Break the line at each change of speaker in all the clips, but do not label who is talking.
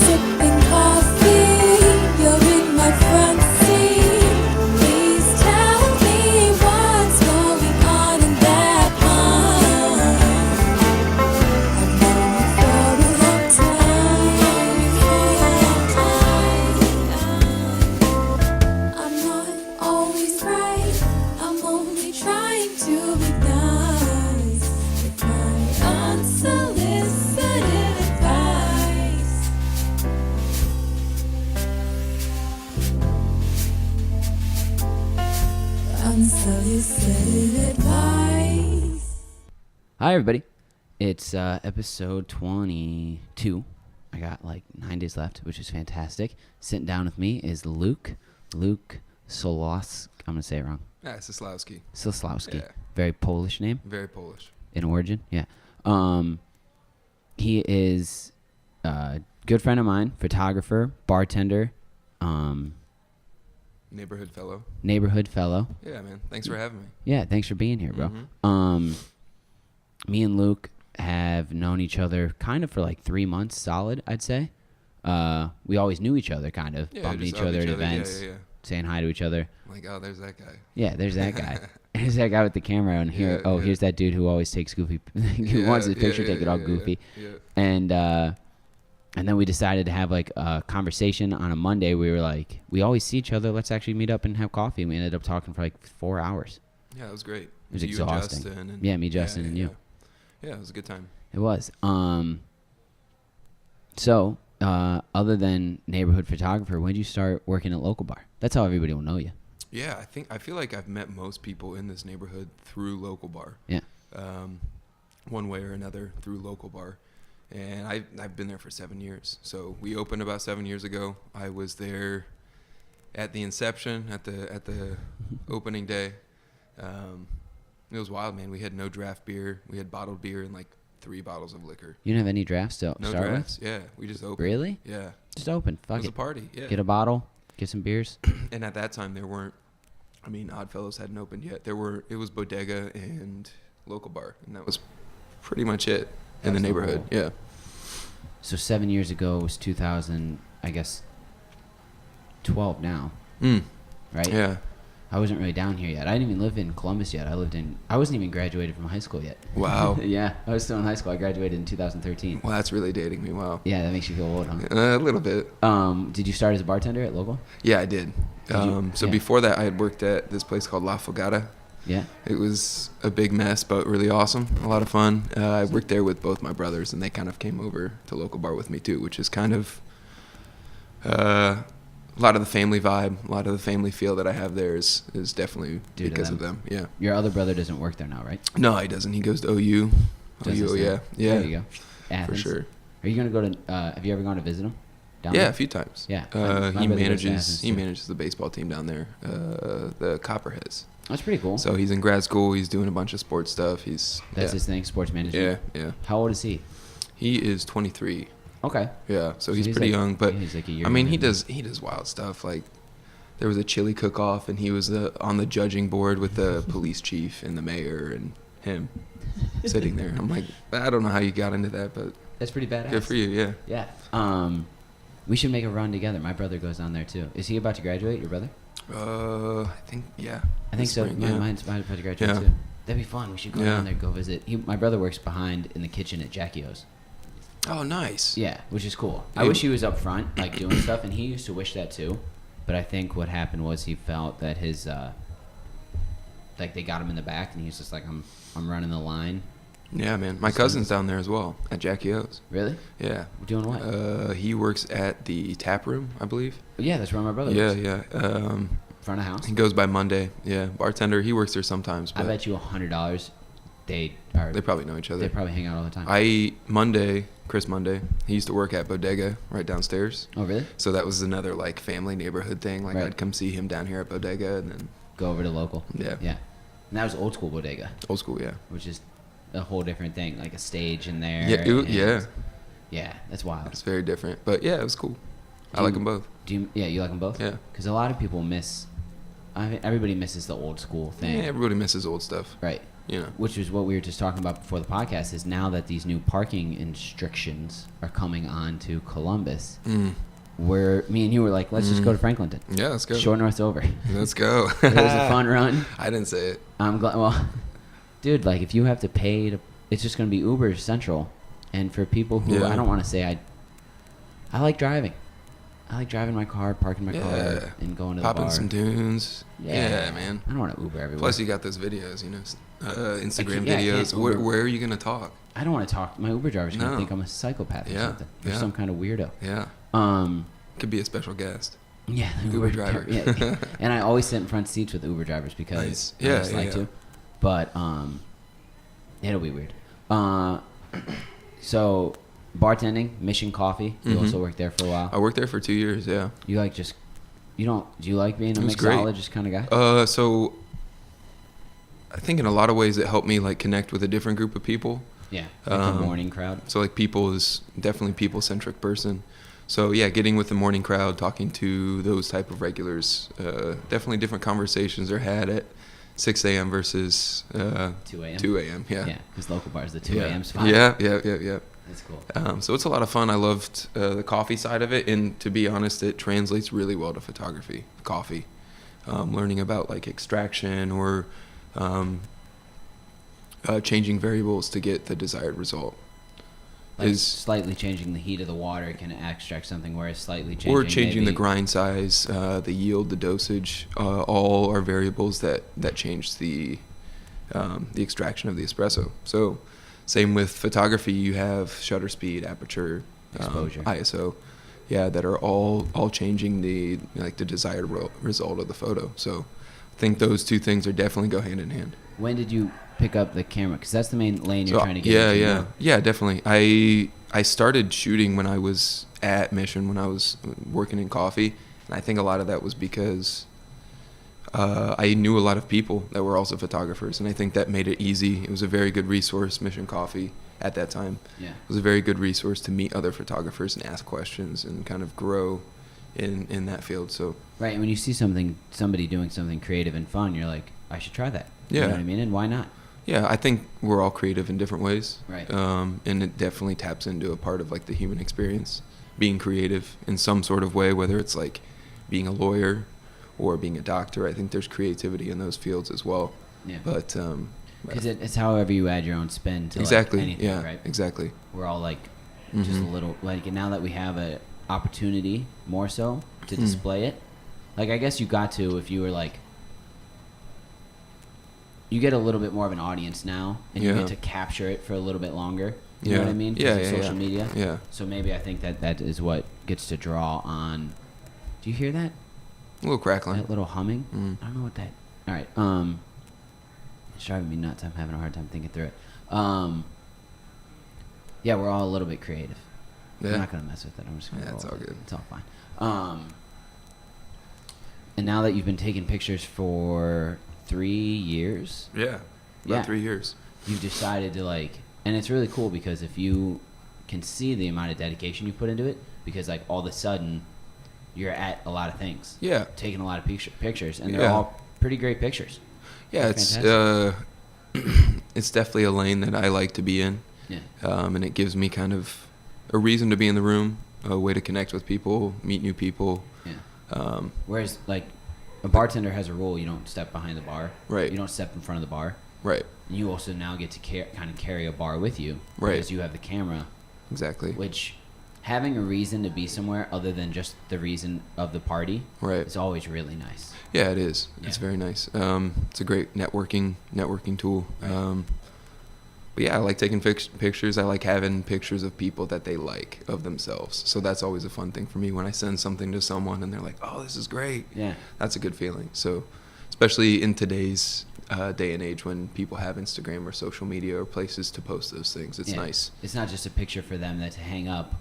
sipping coffee. You're in my front seat. Please tell me what's going on in that pond. I've known you for a long time. I'm not always right. I'm only trying to be nice with my unsolicited advice. Unsolicited advice.
Hi, everybody. It's episode 22. I got like 9 days left, which is fantastic. Sitting down with me is Luke Solowski. I'm going to say it wrong.
Yeah, Soslowski.
Soslowski.
Yeah.
Very Polish name
Very Polish.
in origin. Yeah. He is a good friend of mine, photographer, bartender,
Neighborhood fellow.
neighborhood fellow.
Yeah, man. Thanks for having me.
Yeah, thanks for being here, bro. Me and Luke have known each other kind of for like 3 months solid, I'd say. We always knew each other, kind of.
Yeah,
bumping
just
each
up
other at
Yeah,
events,
yeah.
saying hi to each other.
Like, oh, there's that guy.
Yeah, there's that guy. There's that guy with the camera, and here,
Yeah, yeah.
here's that dude who always takes goofy, who wants his picture taken all goofy.
Yeah.
And then we decided to have like a conversation on a Monday. We were like, we always see each other. Let's actually meet up and have coffee. And we ended up talking for like 4 hours.
Yeah, it was great. It
was
you
exhausting.
And Justin and
Yeah, me, Justin, and you.
Yeah, it was a good time.
It was. So, other than neighborhood photographer, when did you start working at local bar? That's how everybody will know you.
Yeah, I feel like I've met most people in this neighborhood through local bar.
Yeah.
One way or another through local bar. And I've been there for 7 years. So we opened about 7 years ago. I was there at the inception, at the opening day. It was wild, man. We had no draft beer. We had bottled beer and like 3 bottles of liquor.
You didn't have any drafts to
No
start
drafts. Yeah, we just
with?
opened.
Really?
Yeah.
Just open.
It
Fuck
was
it.
a party. Yeah.
Get a bottle. Get some beers.
And at that time, there weren't. I mean, Oddfellows hadn't opened yet. It was Bodega and local bar, and that was pretty much it in the neighborhood. Yeah.
So 7 years ago was 2000, I guess, 12 now, right?
Yeah.
I wasn't really down here yet. I didn't even live in Columbus yet. I wasn't even graduated from high school yet.
Wow.
Yeah, I was still in high school. I graduated in 2013.
Well, that's really dating me. Wow.
Yeah, that makes you feel old, huh?
A little bit.
Did you start as a bartender at local?
Yeah, I did.
Yeah.
Before that, I had worked at this place called La Fogata.
Yeah.
It was a big mess, but really awesome. A lot of fun. I worked there with both my brothers, and they kind of came over to local bar with me too, which is kind of a lot of the family vibe, a lot of the family feel that I have there is definitely because of them. Yeah.
Your other brother doesn't work there now, right?
No, he doesn't. He goes to OU. OU, yeah. Yeah.
There you go. Athens.
For sure.
Are you going to go to, have you ever gone to visit him? Down
Yeah,
there?
a few times.
Yeah.
He manages the baseball team down there, the Copperheads.
That's pretty cool.
So he's in grad school. He's doing a bunch of sports stuff.
That's his thing, sports management.
Yeah.
How old is he?
He is 23.
Okay.
Yeah, so he's pretty young, but
he's like a year
I mean,
younger
he does wild stuff. Like there was a chili cook-off, and he was on the judging board with the police chief and the mayor and him sitting there. I'm like, I don't know how you got into that, but
that's pretty badass.
good for you. Yeah.
Yeah. We should make a run together. My brother goes down there too. Is he about to graduate? Your brother?
I think yeah.
I think so.
Spring,
Mine's about to graduate
Yeah.
too. That'd be fun. We should go
Yeah.
down there, go visit. My brother works behind in the kitchen at Jackie O's.
Oh, nice.
Yeah, which is cool. I wish he was up front, like doing stuff, and he used to wish that too. But I think what happened was he felt that his, like they got him in the back, and he was just like, I'm running the line.
Yeah, man. My cousin's down there as well at Jackie O's.
Really?
Yeah.
Doing what?
He works at the tap room, I believe.
Yeah, that's where my brother
Yeah,
works.
yeah.
Front of house.
He goes by Monday. Yeah, bartender. He works there sometimes. But
I bet you $100 they
probably know each other.
They probably hang out all the time.
Chris Monday, he used to work at Bodega right downstairs.
Oh, really?
So that was another like family neighborhood thing. Like
Right.
I'd come see him down here at Bodega and then
Go over to local.
Yeah.
Yeah. And that was old school bodega,
old school, yeah.
which is a whole different thing, like a stage in there.
Yeah, yeah.
Yeah, that's wild.
It's very different. But yeah, it was cool. I like them both.
You like them both?
Yeah.
Because a lot of people everybody misses the old school thing.
Yeah, everybody misses old stuff.
Right.
you know.
Which is what we were just talking about before the podcast, is now that these new parking restrictions are coming on to Columbus, where me and you were like, let's just go to Franklinton.
Yeah, let's go.
Short North's over.
Let's go.
It was a fun run.
I didn't say it.
I'm glad. Well, dude, like if you have to pay to, it's just going to be Uber Central. And for people who, I don't want to say I like driving. I like driving my car, parking my car, and going to the bar.
Popping some dunes. Yeah, man.
I don't want to Uber everywhere.
Plus, you got those videos, you know, Instagram
I
videos.
can't
Where are you going to talk?
I don't want to talk. My Uber driver's going to
No.
think I'm a psychopath or
Yeah,
something. Or
yeah.
some kind of weirdo.
Yeah. Could be a special guest.
Yeah, the
Uber driver.
Yeah. And I always sit in front seats with Uber drivers because
Nice.
I just like to. But it'll be weird. So bartending, Mission Coffee. You also worked there for a while.
I worked there for 2 years, yeah.
You like just, you don't, do you like being a
It was great.
mixologist kind of guy?
So I think in a lot of ways it helped me like connect with a different group of people.
Yeah, like the morning crowd.
So like people is definitely people-centric person. So yeah, getting with the morning crowd, talking to those type of regulars, definitely different conversations are had at 6 a.m. versus
2 a.m.
2 a.m. Yeah.
Yeah, because local bars, the 2 a.m. spot.
Yeah.
That's cool.
So it's a lot of fun. I loved the coffee side of it, and to be honest, it translates really well to photography. Coffee, learning about like extraction or changing variables to get the desired result.
Like
is
slightly changing the heat of the water can extract something, whereas slightly changing
the grind size, the yield, the dosage, all are variables that change the extraction of the espresso. So same with photography, you have shutter speed, aperture,
exposure,
ISO, that are all changing the desired result of the photo. So I think those two things are definitely go hand in hand.
When did you pick up the camera? Because that's the main lane you're trying to get into.
Yeah, definitely. I started shooting when I was at Mission, when I was working in coffee, and I think a lot of that was because I knew a lot of people that were also photographers, and I think that made it easy. It was a very good resource, Mission Coffee, at that time.
Yeah.
It was a very good resource to meet other photographers and ask questions and kind of grow in that field. So
right, and when you see somebody doing something creative and fun, you're like, I should try that.
Yeah.
You know what I mean? And why not?
yeah, I think we're all creative in different ways.
Right.
And it definitely taps into a part of like the human experience, being creative in some sort of way, whether it's like being a lawyer or being a doctor. I think there's creativity in those fields as well.
Yeah.
But
because it's however you add your own spin to
exactly.
like anything,
Yeah.
right?
Exactly.
We're all like just a little like now that we have a opportunity more so to display it. Like I guess you got to if you were like you get a little bit more of an audience now and you get to capture it for a little bit longer. You know what I mean? 'Cause of social media.
Yeah.
So maybe I think that is what gets to draw on. Do you hear that?
A little crackling.
That little humming? I don't know what that. All right. It's driving me nuts. I'm having a hard time thinking through it. Yeah, we're all a little bit creative.
Yeah.
I'm not gonna mess with it. I'm just gonna.
Yeah, it's
roll
all
with it.
good.
It's all fine. And now that you've been taking pictures for 3 years,
Yeah. About 3 years.
you've decided to like, and it's really cool because if you can see the amount of dedication you put into it, because like all of a sudden you're at a lot of things,
Yeah.
taking a lot of pictures, and they're
Yeah.
all pretty great pictures.
Yeah,
That's
it's definitely a lane that I like to be in.
Yeah.
And it gives me kind of a reason to be in the room, a way to connect with people, meet new people.
Yeah. Whereas like a bartender has a rule: you don't step behind the bar.
Right.
You don't step in front of the bar.
Right.
And you also now get to kind of carry a bar with you,
Right.
because you have the camera.
Exactly.
Which having a reason to be somewhere other than just the reason of the party,
Right.
is always really nice.
Yeah, it is. It's
Yeah.
very nice. It's a great networking tool.
Right.
But yeah, I like taking pictures. I like having pictures of people that they like of themselves. So that's always a fun thing for me when I send something to someone and they're like, "Oh, this is great."
Yeah.
That's a good feeling. So, especially in today's day and age when people have Instagram or social media or places to post those things, it's
Yeah.
nice.
It's not just a picture for them to hang up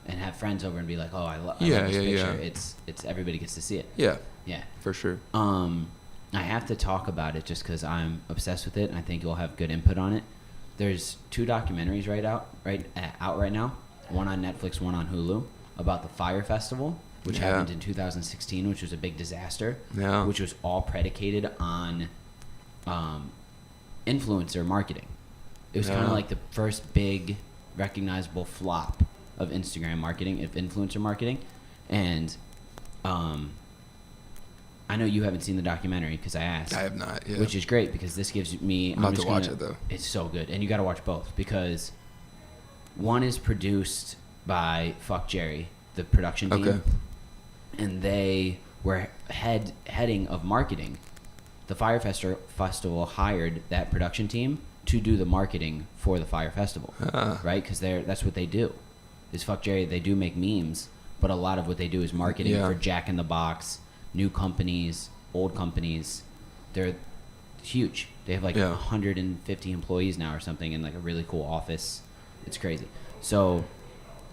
and have friends over and be like, "Oh, I love this
Yeah,
picture."
yeah.
It's everybody gets to see it.
Yeah,
Yeah.
for sure.
I have to talk about it just because I'm obsessed with it, and I think you'll have good input on it. There's 2 documentaries out right now. One on Netflix, one on Hulu, about the Fire Festival, which
Yeah.
happened in 2016, which was a big disaster.
Yeah.
Which was all predicated on influencer marketing. It was kind of like the first big recognizable flop of Instagram marketing, of influencer marketing. And I know you haven't seen the documentary because I asked.
I have not, yeah.
Which is great because this gives me...
I'm about to watch it, though.
It's so good. And you got to watch both because one is produced by Fuck Jerry, the production team.
Okay.
And they were heading of marketing. The Fire Festival hired that production team to do the marketing for the Fire Festival, right? Because that's what they do. Is Fuck Jerry, they do make memes, but a lot of what they do is marketing for Jack in the Box, new companies, old companies. They're huge. They have like 150 employees now or something in like a really cool office. It's crazy. So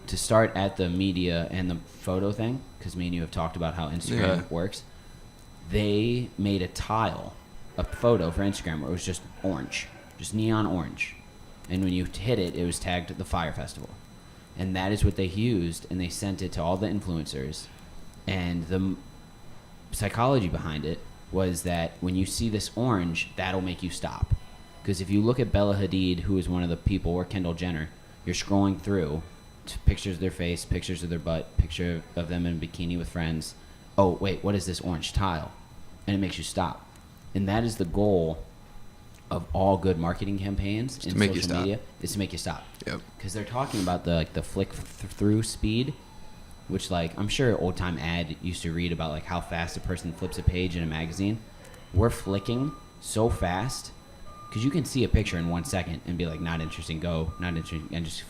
to start at the media and the photo thing, because me and you have talked about how Instagram works, they made a photo for Instagram where it was just orange, just neon orange. And when you hit it, it was tagged the Fire Festival. And that is what they used, and they sent it to all the influencers. And the psychology behind it was that when you see this orange, that'll make you stop. Because if you look at Bella Hadid, who is one of the people, or Kendall Jenner, you're scrolling through to pictures of their face, pictures of their butt, picture of them in a bikini with friends. Oh, wait, what is this orange tile? And it makes you stop. And that is the goal of all good marketing campaigns in social media, is to make you stop.
Yep.
Because they're talking about the flick through speed, which like I'm sure old time ad used to read about like how fast a person flips a page in a magazine. We're flicking so fast because you can see a picture in 1 second and be like, not interesting, go, not interesting, and just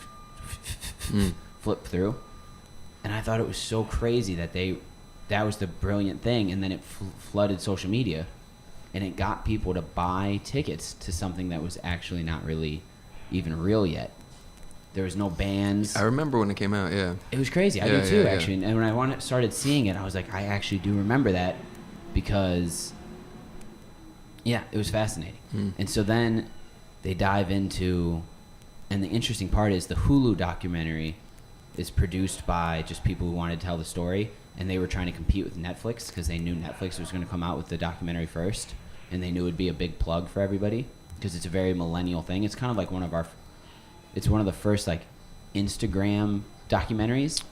flip through. And I thought it was so crazy that was the brilliant thing, and then it flooded social media. And it got people to buy tickets to something that was actually not really even real yet. There was no bands.
I remember when it came out, yeah.
It was crazy. I do too, actually. And when I started seeing it, I was like, I actually do remember that because, it was fascinating. And so then they dive into, and the interesting part is the Hulu documentary is produced by just people who wanted to tell the story. And they were trying to compete with Netflix because they knew Netflix was going to come out with the documentary first. And they knew it would be a big plug for everybody because it's a very millennial thing. It's kind of like it's one of the first like Instagram documentaries,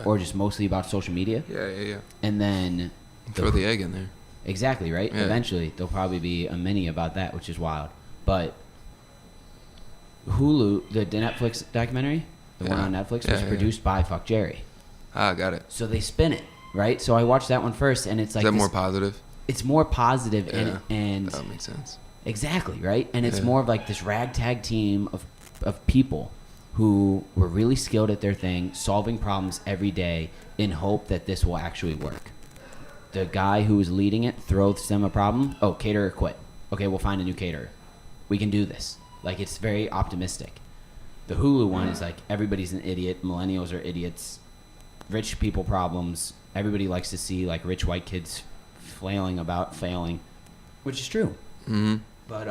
or just mostly about social media.
Yeah.
And then
throw the egg in there.
Exactly, right?
Yeah.
Eventually, there'll probably be a mini about that, which is wild. But Hulu, the Netflix documentary, the one on Netflix, was produced by Fuck Jerry.
Ah, got it.
So they spin it, right? So I watched that one first, and it's like...
Is that more positive?
It's more positive,
Yeah,
and
that makes sense.
Exactly, right? And it's more of like this ragtag team of people who were really skilled at their thing, solving problems every day in hope that this will actually work. The guy who was leading it throws them a problem. Oh, caterer quit. Okay, we'll find a new caterer. We can do this. Like, it's very optimistic. The Hulu one is like, everybody's an idiot. Millennials are idiots. Rich people problems. Everybody likes to see like rich white kids flailing about failing, which is true.
Mm-hmm.
But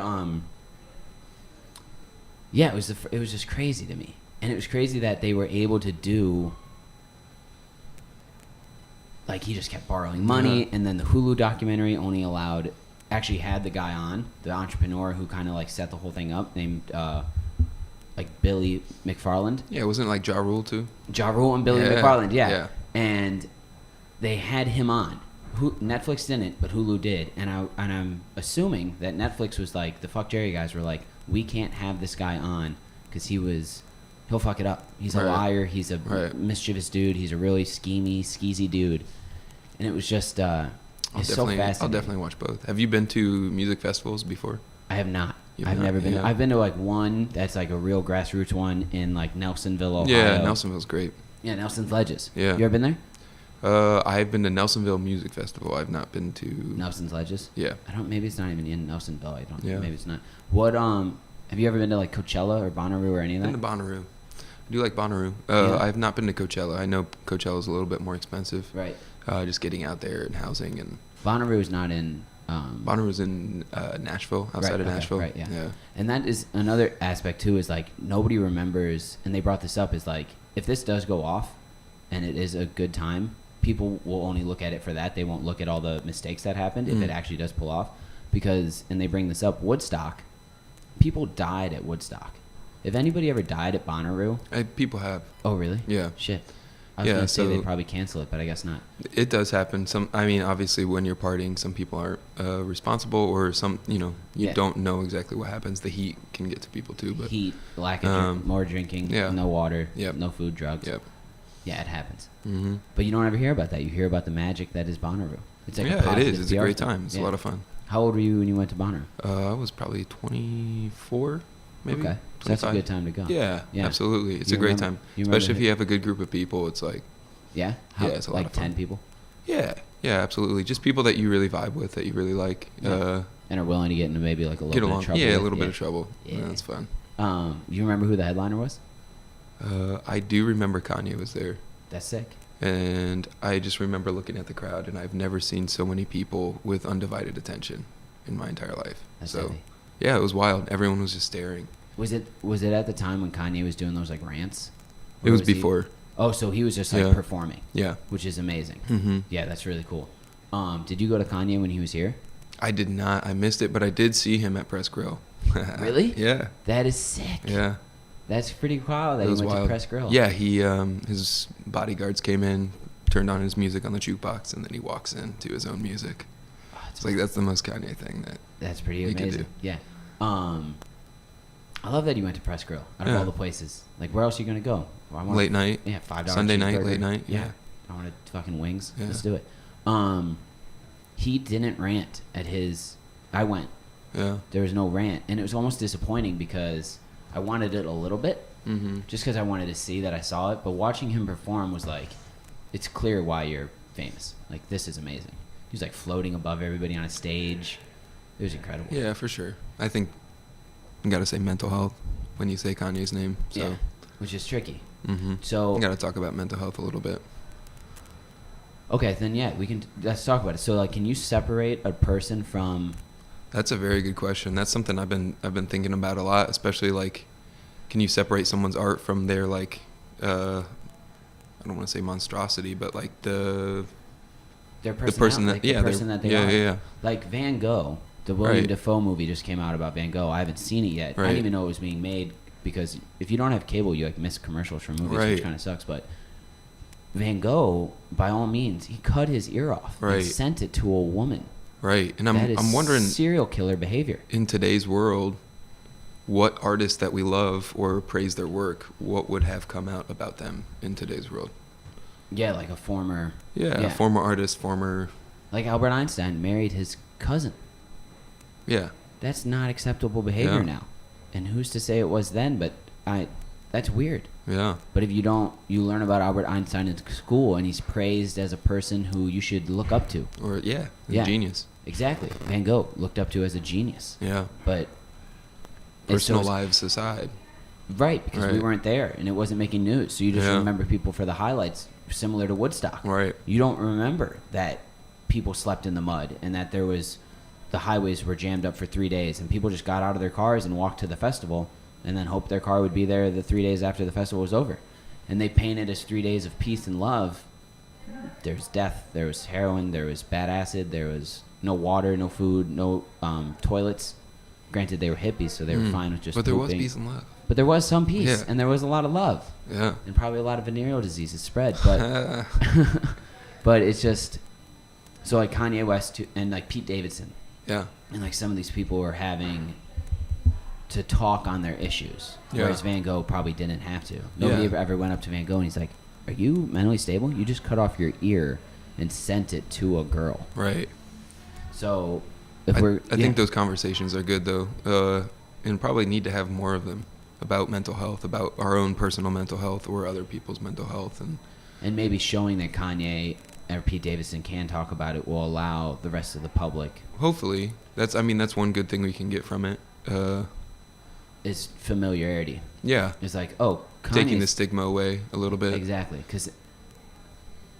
it was just crazy to me, and it was crazy that they were able to do. Like, he just kept borrowing money, and then the Hulu documentary only actually had the guy on, the entrepreneur who kind of like set the whole thing up, named like Billy McFarland.
Yeah, wasn't it like Ja Rule too?
Ja Rule and Billy McFarland, yeah. And they had him on. Netflix didn't, but Hulu did. And I'm assuming that Netflix was like, the Fuck Jerry guys were like, we can't have this guy on because he'll fuck it up. He's a liar. He's a mischievous dude. He's a really skeezy dude. And it was just, it's so fascinating.
I'll definitely watch both. Have you been to music festivals before?
I have not. I've never been. I've been to like one that's like a real grassroots one in like Nelsonville, Ohio.
Yeah, Nelsonville's great.
Yeah, Nelson's Ledges.
Yeah.
You ever been there?
I've been to Nelsonville Music Festival. I've not been to
Nelson's Ledges.
Yeah.
Maybe it's not even in Nelsonville. I don't.
Yeah.
Maybe it's not. What have you ever been to like Coachella or Bonnaroo or any of that?
Been to Bonnaroo. I do like Bonnaroo. I have not been to Coachella. I know Coachella's a little bit more expensive.
Right.
Just getting out there and housing and.
Bonnaroo is not in.
Bonnaroo's in Nashville, outside of Nashville.
Right. Yeah. And that is another aspect too. Is like nobody remembers, and they brought this up. Is like if this does go off, and it is a good time, people will only look at it for that. They won't look at all the mistakes that happened if it actually does pull off. Because, and they bring this up, Woodstock people died at Woodstock. If anybody ever died at Bonnaroo,
People have.
oh really?
Yeah.
Shit. I was
Yeah,
gonna say
so-
they'd probably cancel it, but I guess not.
It does happen. Obviously, when you're partying, some people aren't responsible, or you
Yeah.
don't know exactly what happens. The heat can get to people too, but
Heat, lack of more drinking,
yeah.
no water,
Yep.
no food, drugs.
Yep.
Yeah, it happens.
Mm-hmm.
But you don't ever hear about that. You hear about the magic that is Bonnaroo. It's like a
Yeah, it
positive
is. It's a
PR
great
thing.
time. It's a lot of fun.
How old were you when you went to Bonnaroo?
I was probably 24, maybe.
Okay, so that's a
25.
good time to go.
Yeah,
Yeah.
absolutely. It's
You
a great
remember-
time,
you remember
especially if
the-
you have a good group of people. It's like,
Yeah?
Yeah, it's a lot
like
of fun.
10 people?
yeah, absolutely. Just people that you really vibe with, that you really like.
Yeah. And are willing to get into maybe like a little
Get
bit
along.
of trouble
Yeah, a
with?
little bit of trouble.
Yeah.
Yeah, that's fun.
You remember who the headliner was?
I do remember Kanye was there.
That's sick.
And I just remember looking at the crowd, and I've never seen so many people with undivided attention in my entire life.
That's
So,
heavy.
yeah, it was wild. Everyone was just staring.
Was it at the time when Kanye was doing those like rants?
It
Or
was
he-
before.
Oh, so he was just like
Yeah.
performing,
Yeah.
which is amazing.
Mm-hmm.
Yeah, that's really cool. Did you go to Kanye when he was here?
I did not. I missed it, but I did see him at Press Grill.
Really?
Yeah.
That is sick.
Yeah.
That's pretty wild that
It
he
was
went
wild.
to Press Grill.
Yeah, he his bodyguards came in, turned on his music on the jukebox, and then he walks in to his own music.
Oh,
It's like that's the most Kanye thing that.
That's pretty
he could
amazing.
do.
Yeah. I love that he went to Press Grill out of
Yeah.
all the places. Like, where else are you gonna go? Well, I wanna-
Late night.
Yeah, $5
Sunday night,
cheeseburger.
late night, yeah.
I wanted fucking wings.
Yeah.
Let's do it. He didn't rant at his. I went.
Yeah.
There was no rant, and it was almost disappointing because I wanted it a little bit,
Mm-hmm.
just because I wanted to see that I saw it. But watching him perform was like, it's clear why you're famous. Like, this is amazing. He was like floating above everybody on a stage. It was incredible.
Yeah, for sure. I think you gotta say mental health when you say Kanye's name. So.
Yeah, which is tricky.
Mm-hmm.
So
You gotta talk about mental health a little bit.
okay, then yeah, let's talk about it. So like, can you separate a person from?
That's a very good question. That's something I've been thinking about a lot, especially like, can you separate someone's art from their like, I don't want to say monstrosity, but like
Their
the person that
like
yeah
the person
they're-
that they
yeah
are.
yeah
Like Van Gogh, the William
Right.
Dafoe movie just came out about Van Gogh. I haven't seen it yet. I
Right.
didn't even know it was being made because if you don't have cable, you like miss commercials from movies, which
Right.
kind of sucks. But Van Gogh, by all means, he cut his ear off
Right.
and sent it to a woman.
right. And
That is
I'm wondering
serial killer behavior.
in today's world, what artists that we love or praise their work, what would have come out about them in today's world?
Yeah, like a former,
Yeah, former artist, former
like Albert Einstein married his cousin.
yeah.
That's not acceptable behavior
Yeah.
now. And who's to say it was then? But that's weird.
Yeah.
But if you don't, you learn about Albert Einstein in school, and he's praised as a person who you should look up to.
Or yeah,
Yeah.
genius.
Exactly. Van Gogh looked up to as a genius.
Yeah.
But
Personal
so-
lives aside.
right, because we
Right.
weren't there, and it wasn't making news. So you just
Yeah.
remember people for the highlights, similar to Woodstock.
Right.
You don't remember that people slept in the mud and that the highways were jammed up for 3 days, and people just got out of their cars and walked to the festival, and then hoped their car would be there the 3 days after the festival was over. And they painted as 3 days of peace and love. There's death, there was heroin, there was bad acid, there was no water, no food, no toilets. Granted, they were hippies, so they were fine with just
But there was
pooping.
peace and love.
But there was some peace,
Yeah.
and there was a lot of love,
Yeah.
and probably a lot of venereal diseases spread. But but it's just so like Kanye West and like Pete Davidson
yeah.
and like some of these people were having to talk on their issues,
Yeah.
whereas Van Gogh probably didn't have to. Nobody
Yeah.
ever went up to Van Gogh and he's like, "Are you mentally stable? You just cut off your ear and sent it to a girl."
Right.
So if
I
we're
think those conversations are good though, and probably need to have more of them about mental health, about our own personal mental health or other people's mental health,
and maybe showing that Kanye or Pete Davidson can talk about it will allow the rest of the public
hopefully that's one good thing we can get from it.
is familiarity.
Yeah.
It's like, oh,
Taking the
Kanye's-
stigma away a little bit.
Exactly,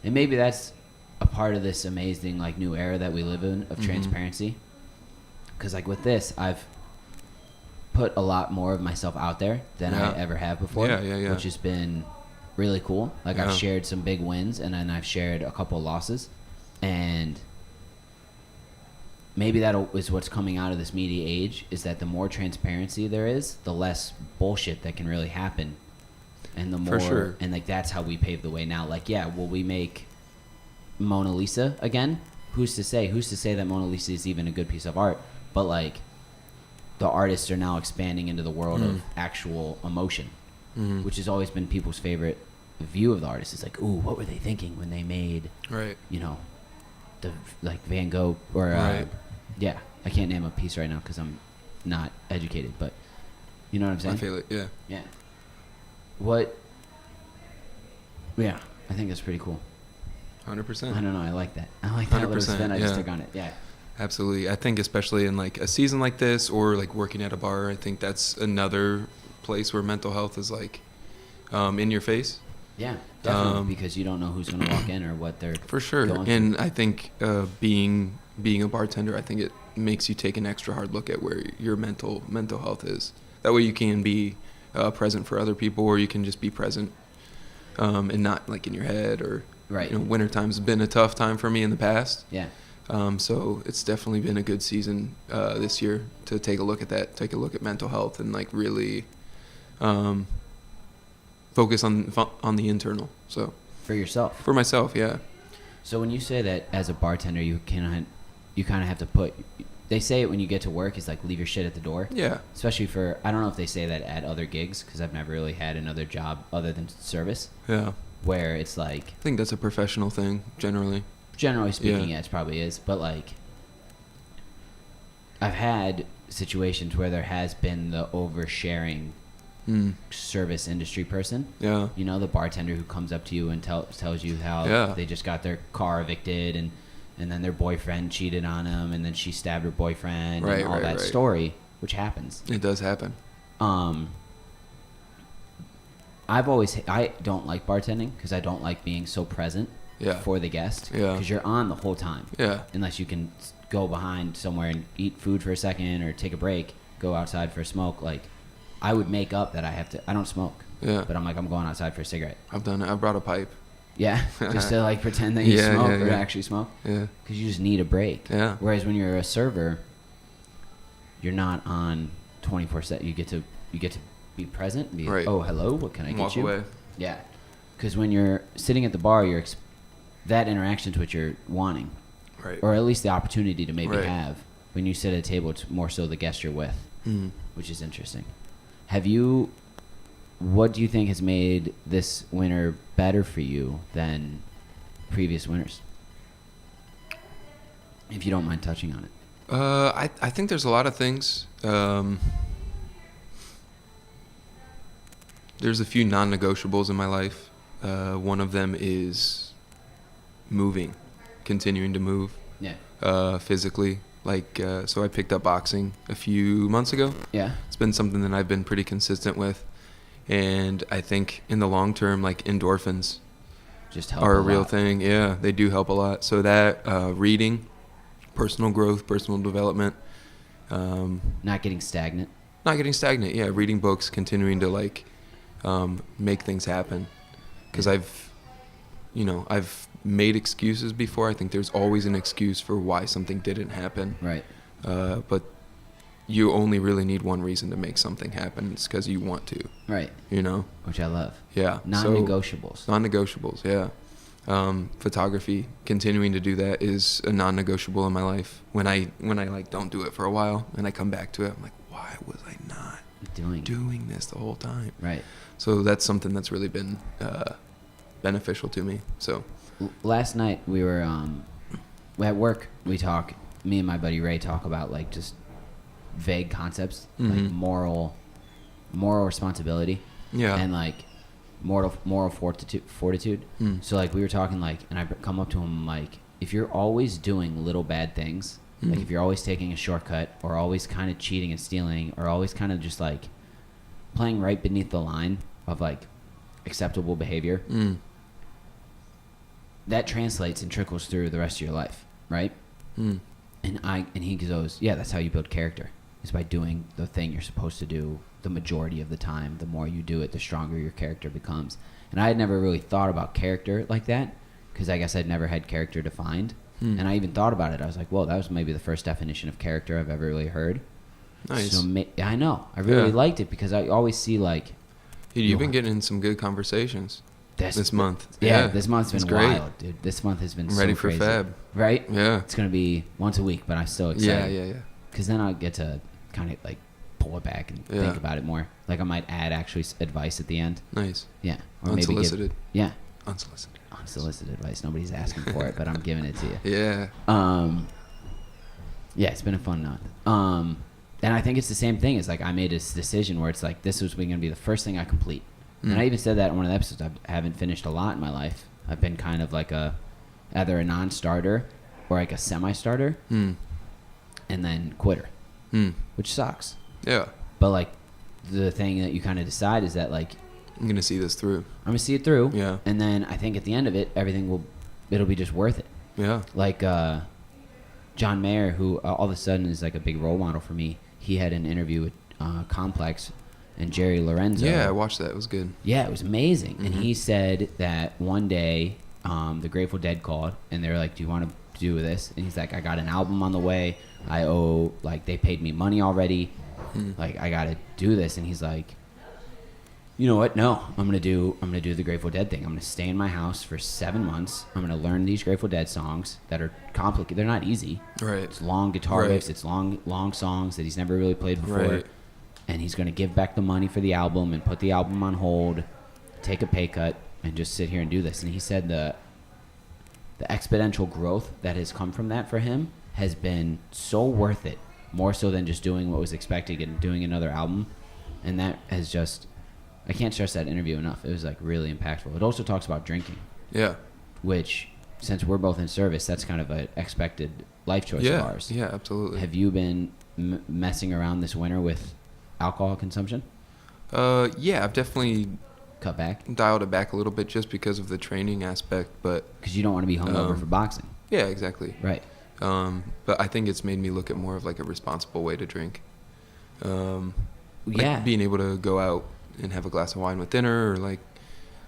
and maybe that's a part of this amazing like new era that we live in of
Mhm.
transparency. Because like with this, I've put a lot more of myself out there than
Yeah.
I ever have before.
Yeah.
Which has been really cool. Like
Yeah.
I've shared some big wins, and then I've shared a couple losses, and maybe that is what's coming out of this media age, is that the more transparency there is, the less bullshit that can really happen. And the more,
For sure.
and like that's how we pave the way now. Like, yeah, will we make Mona Lisa again? Who's to say? Who's to say that Mona Lisa is even a good piece of art? But like, the artists are now expanding into the world of actual emotion, which has always been people's favorite view of the artist. It's like, ooh, what were they thinking when they made,
Right.
you know, the like Van Gogh or
Right.
yeah, I can't name a piece right now because I'm not educated, but you know what I'm saying?
I feel it. Yeah.
Yeah. What? Yeah, I think that's pretty cool.
100%.
I don't know. I like that. I like that little
100%,
spin. I just
yeah.
took on it. Yeah.
Absolutely. I think especially in like a season like this or like working at a bar, I think that's another place where mental health is like in your face.
Yeah, definitely, because you don't know who's going to walk in or what they're
For sure.
going
And I think being a bartender, I think it makes you take an extra hard look at where your mental health is. That way you can be present for other people, or you can just be present and not like in your head or
Right.
You know, wintertime's been a tough time for me in the past.
Yeah.
So it's definitely been a good season this year to take a look at that, take a look at mental health, and like really focus on the internal. So
For yourself.
for myself, yeah,
So when you say that as a bartender, you kind of have to put. They say it when you get to work is like leave your shit at the door.
yeah,
Especially for, I don't know if they say that at other gigs because I've never really had another job other than service
yeah.
where it's like,
I think that's a professional thing generally.
generally speaking,
Yeah.
yeah, it probably is. But like, I've had situations where there has been the oversharing service industry person.
Yeah,
You know, the bartender who comes up to you and tells you how
Yeah.
they just got their car evicted and then their boyfriend cheated on them and then she stabbed her boyfriend
Right,
and all
right,
that
right.
story, which happens.
it does happen.
I don't like bartending because I don't like being so present
Yeah.
for the guest.
Yeah.
Because you're on the whole time.
Yeah,
Unless you can go behind somewhere and eat food for a second or take a break, go outside for a smoke. Like, I would make up that I don't smoke.
yeah.
But I'm like, I'm going outside for a cigarette.
I've done it. I brought a pipe.
Yeah. Just to like pretend that you
Yeah,
smoke
yeah,
or
yeah.
actually smoke.
Yeah,
Because you just need a break.
Yeah.
Whereas when you're a server, you're not on 24/7. You get to be present. And be,
Right.
oh, hello. What can I get
walk
you?
away.
Yeah. Because when you're sitting at the bar, that interaction's what you're wanting,
Right.
or at least the opportunity to maybe
Right.
have. When you sit at a table, it's more so the guest you're with,
Mm.
which is interesting. What do you think has made this winter better for you than previous winters? If you don't mind touching on it.
I think there's a lot of things. There's a few non-negotiables in my life. One of them is moving, continuing to move
Yeah.
physically. Like, so I picked up boxing a few months ago.
Yeah.
It's been something that I've been pretty consistent with. And I think in the long term, like endorphins
Just help
are a
lot.
real thing. Yeah, they do help a lot. So that reading, personal growth, personal development,
Not getting stagnant.
not getting stagnant. Yeah, reading books, continuing to like make things happen. Because I've made excuses before. I think there's always an excuse for why something didn't happen.
Right.
But you only really need one reason to make something happen. It's because you want to.
Right.
You know.
Which I love.
Yeah.
Non-negotiables.
Non-negotiables, yeah. Photography, continuing to do that is a non-negotiable in my life. When I like don't do it for a while and I come back to it, I'm like, why was I not doing this the whole time?
Right.
So that's something that's really been beneficial to me. So
Last night we were at work. Me and my buddy Ray talk about like just vague concepts like
Mhm.
moral responsibility.
yeah,
And like moral fortitude.
Mm.
So like we were talking like, and I come up to him like, if you're always doing little bad things, like
Mhm.
if you're always taking a shortcut or always kind of cheating and stealing or always kind of just like playing right beneath the line of like acceptable behavior,
Mm.
that translates and trickles through the rest of your life, right?
Mm.
And he goes, yeah, that's how you build character, is by doing the thing you're supposed to do the majority of the time. The more you do it, the stronger your character becomes. And I had never really thought about character like that because I guess I'd never had character defined. And I even thought about it. I was like, whoa, that was maybe the first definition of character I've ever really heard.
Nice.
So I know. I really
Yeah.
liked it because I always see like
Dude, you've been getting in some good conversations this month.
Yeah, this month's
it's
been
great.
wild, dude. This month has been
I'm
so
ready for
crazy.
Fab.
Right?
Yeah.
It's going to be once a week, but I'm still
Yeah,
excited.
yeah.
Because then I'll get to kind of like pull it back and think about it more. Like I might add actually advice at the end.
Nice.
Yeah. Or
Unsolicited.
Maybe
Unsolicited.
unsolicited advice. Nobody's asking for it, but I'm giving it to you.
Yeah.
Yeah, it's been a fun month. And I think it's the same thing. It's like I made this decision where it's like this was going to be the first thing I complete. And I even said that in one of the episodes. I haven't finished a lot in my life. I've been kind of like either a non-starter or like a semi-starter and then quitter, which sucks.
Yeah.
But like the thing that you kind of decide is that like
I'm going to see this through.
I'm going to see it through.
Yeah.
And then I think at the end of it, it'll be just worth it.
Yeah.
Like John Mayer, who all of a sudden is like a big role model for me. He had an interview with Complex and Jerry Lorenzo.
Yeah, I watched that. It was good.
Yeah, it was amazing. And he said that one day the Grateful Dead called and they were like, do you want to do this? And he's like, I got an album on the way. I owe, like, they paid me money already. Like, I got to do this. And he's like, you know what? No, I'm gonna do the Grateful Dead thing. I'm gonna stay in my house for 7 months. I'm gonna learn these Grateful Dead songs that are complicated. They're not easy.
Right.
It's long guitar riffs. It's long songs that he's never really played before.
Right.
And he's gonna give back the money for the album and put the album on hold, take a pay cut, and just sit here and do this. And he said the exponential growth that has come from that for him has been so worth it, more so than just doing what was expected and doing another album. And that has just, I can't stress that interview enough. It was like really impactful. It also talks about drinking.
Yeah.
Which, since we're both in service, that's kind of an expected life choice of ours.
Yeah, absolutely.
Have you been messing around this winter with alcohol consumption?
Yeah, I've definitely
Cut back?
dialed it back a little bit just because of the training aspect, but
Because you don't want to be hungover for boxing.
yeah, exactly.
Right.
But I think it's made me look at more of like a responsible way to drink. Like
Yeah.
being able to go out and have a glass of wine with dinner, or like,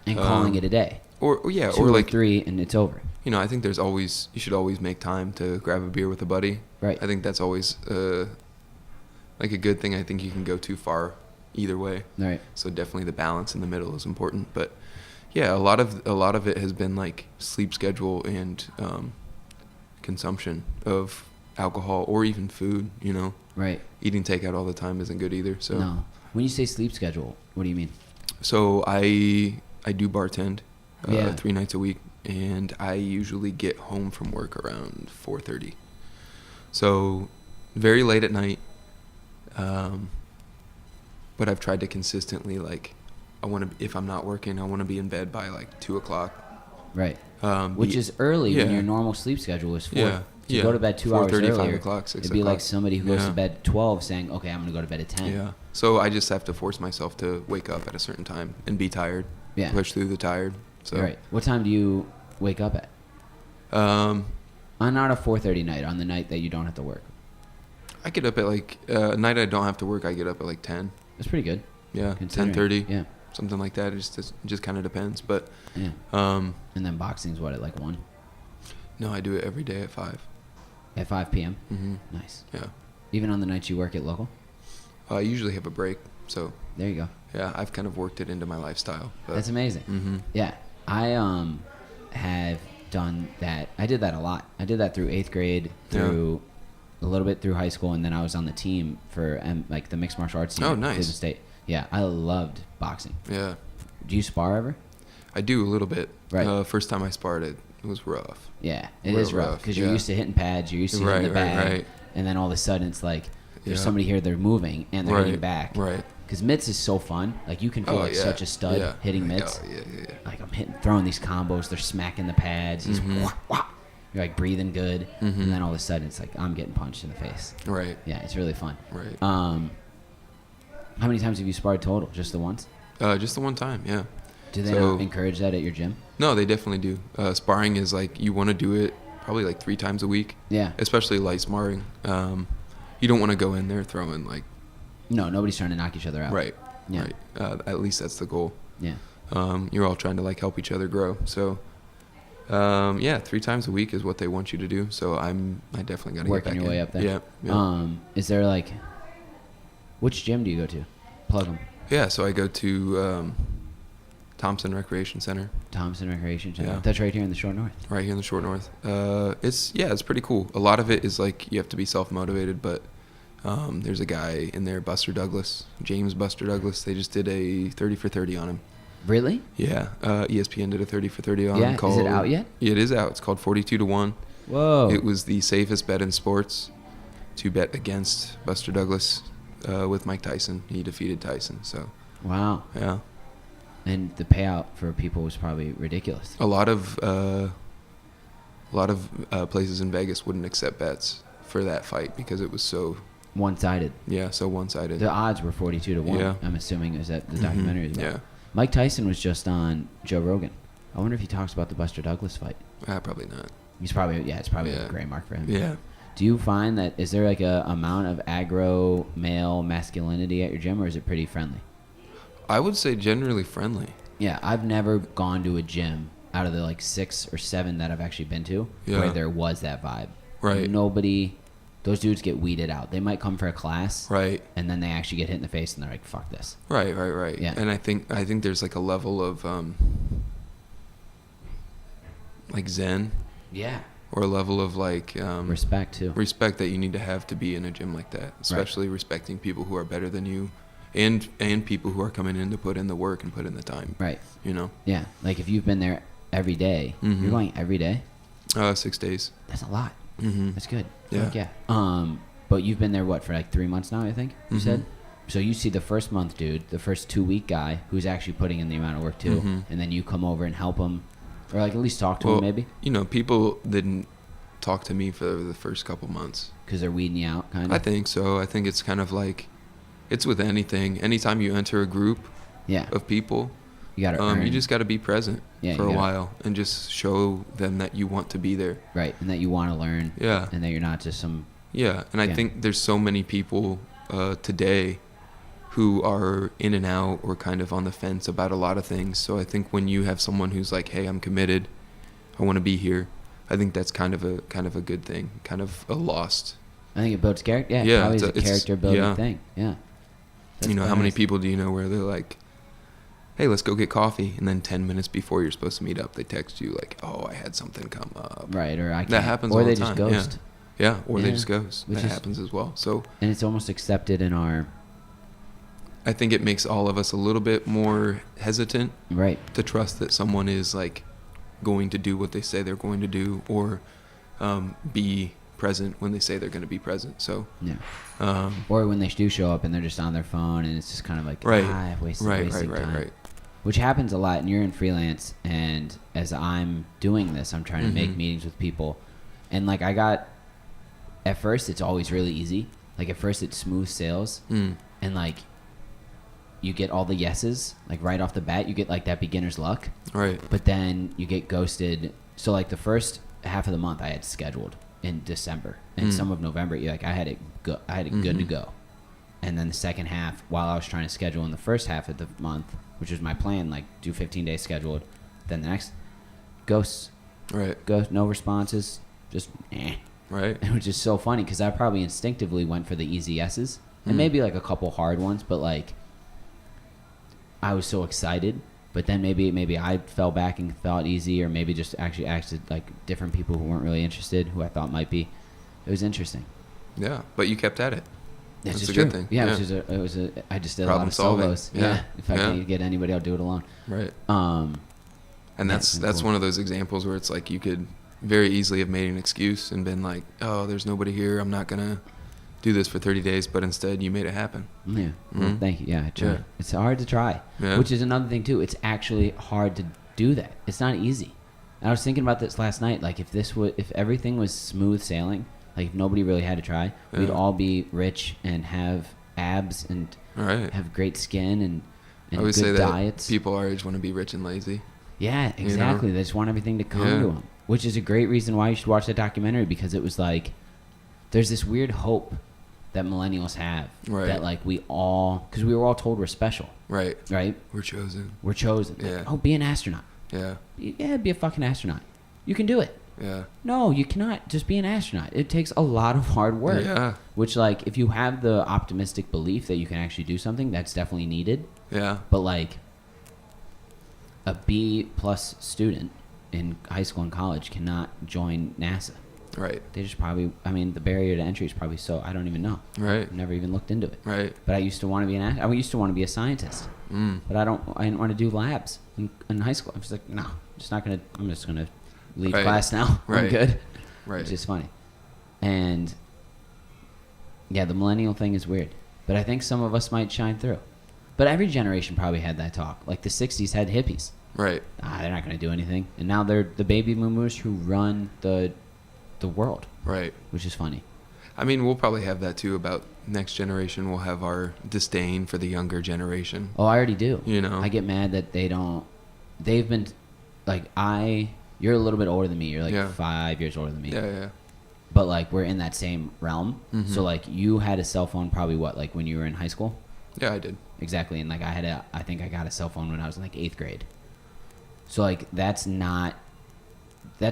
And calling it a day.
or yeah,
2
or like
3 and it's over.
you know, I think you should always make time to grab a beer with a buddy.
Right.
I think that's always like a good thing. I think you can go too far either way.
Right.
So definitely the balance in the middle is important. But yeah, a lot of it has been like sleep schedule and consumption of alcohol or even food. You know,
Right.
eating takeout all the time isn't good either. So
No. When you say sleep schedule, what do you mean?
so I do bartend 3 nights a week, and I usually get home from work around 4:30. So very late at night. But I've tried to consistently, like, if I'm not working, I want to be in bed by like 2:00.
Right. Which is early when
yeah.
your normal sleep schedule is 4.
Yeah.
To
Yeah.
go to bed 2 hours
4:30, 5
earlier,
o'clock, 6
it'd be like
o'clock.
somebody who goes
Yeah.
to bed at 12 saying, okay, I'm going to go to bed at 10.
Yeah. So I just have to force myself to wake up at a certain time and be tired.
Yeah.
Push through the tired. So.
Right. What time do you wake up at? On not a 4:30 night, on the night that you don't have to work.
I get up at like night I don't have to work. I get up at like 10.
That's pretty good.
Yeah.
Considering.
10:30.
Yeah.
Something like that. It just kind of depends. But
Yeah.
um,
And then boxing's what, at like 1?
no, I do it every day at 5.
At 5 p.m.?
Mm-hmm.
Nice.
Yeah.
Even on the nights you work at local?
I usually have a break. So
There you go.
yeah, I've kind of worked it into my lifestyle. But,
That's amazing.
mm-hmm.
Yeah. I have done that. I did that a lot. I did that through 8th grade, through a little bit through high school, and then I was on the team for like the mixed martial arts team
Oh,
at
nice.
Cleveland State. Yeah, I loved boxing.
Yeah.
Do you spar ever?
I do a little bit.
Right.
First time I sparred it was rough.
Yeah, it
Real
is rough
rough,
because you're
yeah.
used to hitting pads, you're used to hitting the bag, and then all of a sudden it's like there's
Yeah.
somebody here, they're moving and they're hitting back.
Right.
Because mitts is so fun. Like you can feel like
yeah.
such a stud
Yeah.
hitting
Like,
mitts.
oh, yeah.
Like I'm throwing these combos, they're smacking the pads, just
Mhm.
wah, wah. You're like breathing good,
Mhm.
and then all of a sudden it's like I'm getting punched in the face.
Right.
Yeah, it's really fun.
Right.
How many times have you sparred total? Just the once?
Just the one time. Yeah.
Do they
So-
not encourage that at your gym?
No, they definitely do. Sparring is like you want to do it probably like 3 times a week,
Yeah.
especially light sparring. You don't want to go in there throwing like
No, nobody's trying to knock each other out.
right.
Yeah.
Right. At least that's the goal.
Yeah.
You're all trying to like help each other grow. So Yeah, 3 times a week is what they want you to do. So I definitely got to get
Working
back
your
in.
way up there.
Yeah.
Is there like, which gym do you go to? Plug them.
Yeah. So I go to Thompson Recreation Center.
Thompson Recreation Center.
Yeah.
That's right here in the Short North.
Right here in the Short North. It's pretty cool. A lot of it is like you have to be self-motivated, but there's a guy in there, Buster Douglas, James Buster Douglas. They just did a 30 for 30 on him.
Really?
Yeah. ESPN did a 30 for 30 on him.
Yeah. Is it out yet?
Yeah, it is out. It's called 42 to 1.
Whoa.
It was the safest bet in sports to bet against Buster Douglas with Mike Tyson. He defeated Tyson. So
Wow.
yeah.
And the payout for people was probably ridiculous.
A lot of places in Vegas wouldn't accept bets for that fight because it was so
One-sided.
so one-sided.
The odds were 42 to 1.
Yeah.
I'm assuming is that the
Mhm.
documentary as well.
Yeah.
Mike Tyson was just on Joe Rogan. I wonder if he talks about the Buster Douglas fight.
Probably not.
It's probably
Yeah.
a gray mark for him.
Yeah.
Do you find that is there like a amount of aggro male masculinity at your gym, or is it pretty friendly?
I would say generally friendly.
Yeah, I've never gone to a gym out of the like 6 or 7 that I've actually been to where
Yeah.
there was that vibe.
Right.
Nobody, those dudes get weeded out. They might come for a class,
Right.
and then they actually get hit in the face, and they're like, "Fuck this."
Right.
Yeah.
And I think there's like a level of like zen
Yeah.
or a level of like
Respect too.
respect that you need to have to be in a gym like that, especially respecting people who are better than you and people who are coming in to put in the work and put in the time.
Right.
You know?
Yeah. Like if you've been there every day,
Mhm.
you're going every day.
6 days.
That's a lot.
Mm-hmm.
That's good.
Yeah.
Fuck yeah. But you've been there what for like 3 months now? I think you
Mhm.
said. So you see the first month dude, the first 2-week guy who's actually putting in the amount of work too,
Mhm.
and then you come over and help him, or like at least talk to him maybe,
You know, people didn't talk to me for the first couple months.
because they're weeding you out, kind of.
I think so. I think it's kind of like, it's with anything. Anytime you enter a group
Yeah.
of people,
You gotta earn.
you just got to be present
Yeah,
for
you
a
gotta-
while and just show them that you want to be there.
right, and that you want to learn,
Yeah.
and that you're not just some.
Yeah. And I
Yeah.
think there's so many people today who are in and out or kind of on the fence about a lot of things. So I think when you have someone who's like, "Hey, I'm committed. I want to be here." I think that's kind of a good thing, kind of a lost.
I think it builds character. Yeah,
Yeah,
probably is a
it's-
character building
yeah.
thing. Yeah.
You know, how many
badass.
people do you know where they're like, "Hey, let's go get coffee," and then 10 minutes before you're supposed to meet up, they text you like, "Oh, I had something come up."
Right, or I can't.
That happens
or
all
they
the
just
time, yeah.
ghost,
Yeah, or they
Yeah,
just ghost.
which
That
is-
happens as well. So
and it's almost accepted in our
I think it makes all of us a little bit more hesitant
right.
to trust that someone is like going to do what they say they're going to do, or be present when they say they're going to be present. So
Yeah.
um,
Or when they do show up and they're just on their phone, and it's just kind of like,
Right.
I've wasted
right,
time.
right.
Which happens a lot, and you're in freelance, and as I'm doing this, I'm trying to make
Mhm.
meetings with people, and like at first it's always really easy. Like at first it's smooth sales,
Mm.
and like you get all the yeses, like right off the bat, you get like that beginner's luck,
Right.
but then you get ghosted. So like the first half of the month I had scheduled in December, and
Mm.
some of November, like I had it good to
Mhm.
go. And then the second half, while I was trying to schedule in the first half of the month, which was my plan, like do 15 days scheduled, then the next ghosts,
Right.
no responses, just
Right.
which is so funny because I probably instinctively went for the easy yeses and
Mm.
maybe like a couple hard ones, but like I was so excited. But then maybe I fell back and thought easy, or maybe just actually acted like different people who weren't really interested, who I thought might be. It was interesting.
Yeah, but you kept at it.
That's
That's
just
a good
true.
thing.
Yeah,
Yeah.
it was a. I just did a
Problem
lot of
solving.
solos.
Yeah.
If I
Yeah.
can't get anybody, I'll do it alone.
Right.
Um,
And
Yeah,
that's
it's been cool.
one of those examples where it's like you could very easily have made an excuse and been like, "Oh, there's nobody here. I'm not gonna do this for 30 days." But instead, you made it happen.
yeah. Well,
Mhm.
thank you. Yeah, I tried.
Yeah.
It's hard to try.
Yeah.
Which is another thing too. It's actually hard to do that. It's not easy. And I was thinking about this last night. Like if everything was smooth sailing, like if nobody really had to try, we'd
Yeah.
all be rich and have abs and
All right.
have great skin and
I always
good
say that
diets.
people our age want to be rich and lazy.
Yeah,
you know?
exactly. They just want everything to come
Yeah.
to them, which is a great reason why you should watch that documentary, because it was like there's this weird hope that millennials have
Right.
that like we all, because we were all told we're special,
Right.
right?
We're chosen.
We're chosen. Like,
Yeah.
oh, be an astronaut.
Yeah.
Yeah, be a fucking astronaut. You can do it.
Yeah.
No, you cannot just be an astronaut. It takes a lot of hard work.
Yeah.
Which, like, if you have the optimistic belief that you can actually do something, that's definitely needed.
Yeah.
But, like, a B+ student in high school and college cannot join NASA.
Right.
They just probably, I mean, the barrier to entry is probably so, I don't even know.
Right.
I've never even looked into it.
Right.
But I used to want to be I used to want to be a scientist. But I didn't want to do labs in high school. I was like, no, I'm just going to leave
Right.
class now.
Right.
I'm good.
Right.
Which is funny. And yeah, the millennial thing is weird. But I think some of us might shine through. But every generation probably had that talk. Like the 60s had hippies.
Right.
They're not going to do anything. And now they're the baby boomers who run the world.
Right.
Which is funny.
I mean, we'll probably have that too about next generation. We'll have our disdain for the younger generation.
Oh, I already do.
You know?
I get mad that they've been, like, you're a little bit older than me. You're like
Yeah.
5 years older than me.
Yeah, yeah.
But, like, we're in that same realm.
Mhm.
So, like, you had a cell phone probably like when you were in high school?
Yeah, I did.
Exactly. And, like, I think I got a cell phone when I was in, like, 8th grade. So, like, that's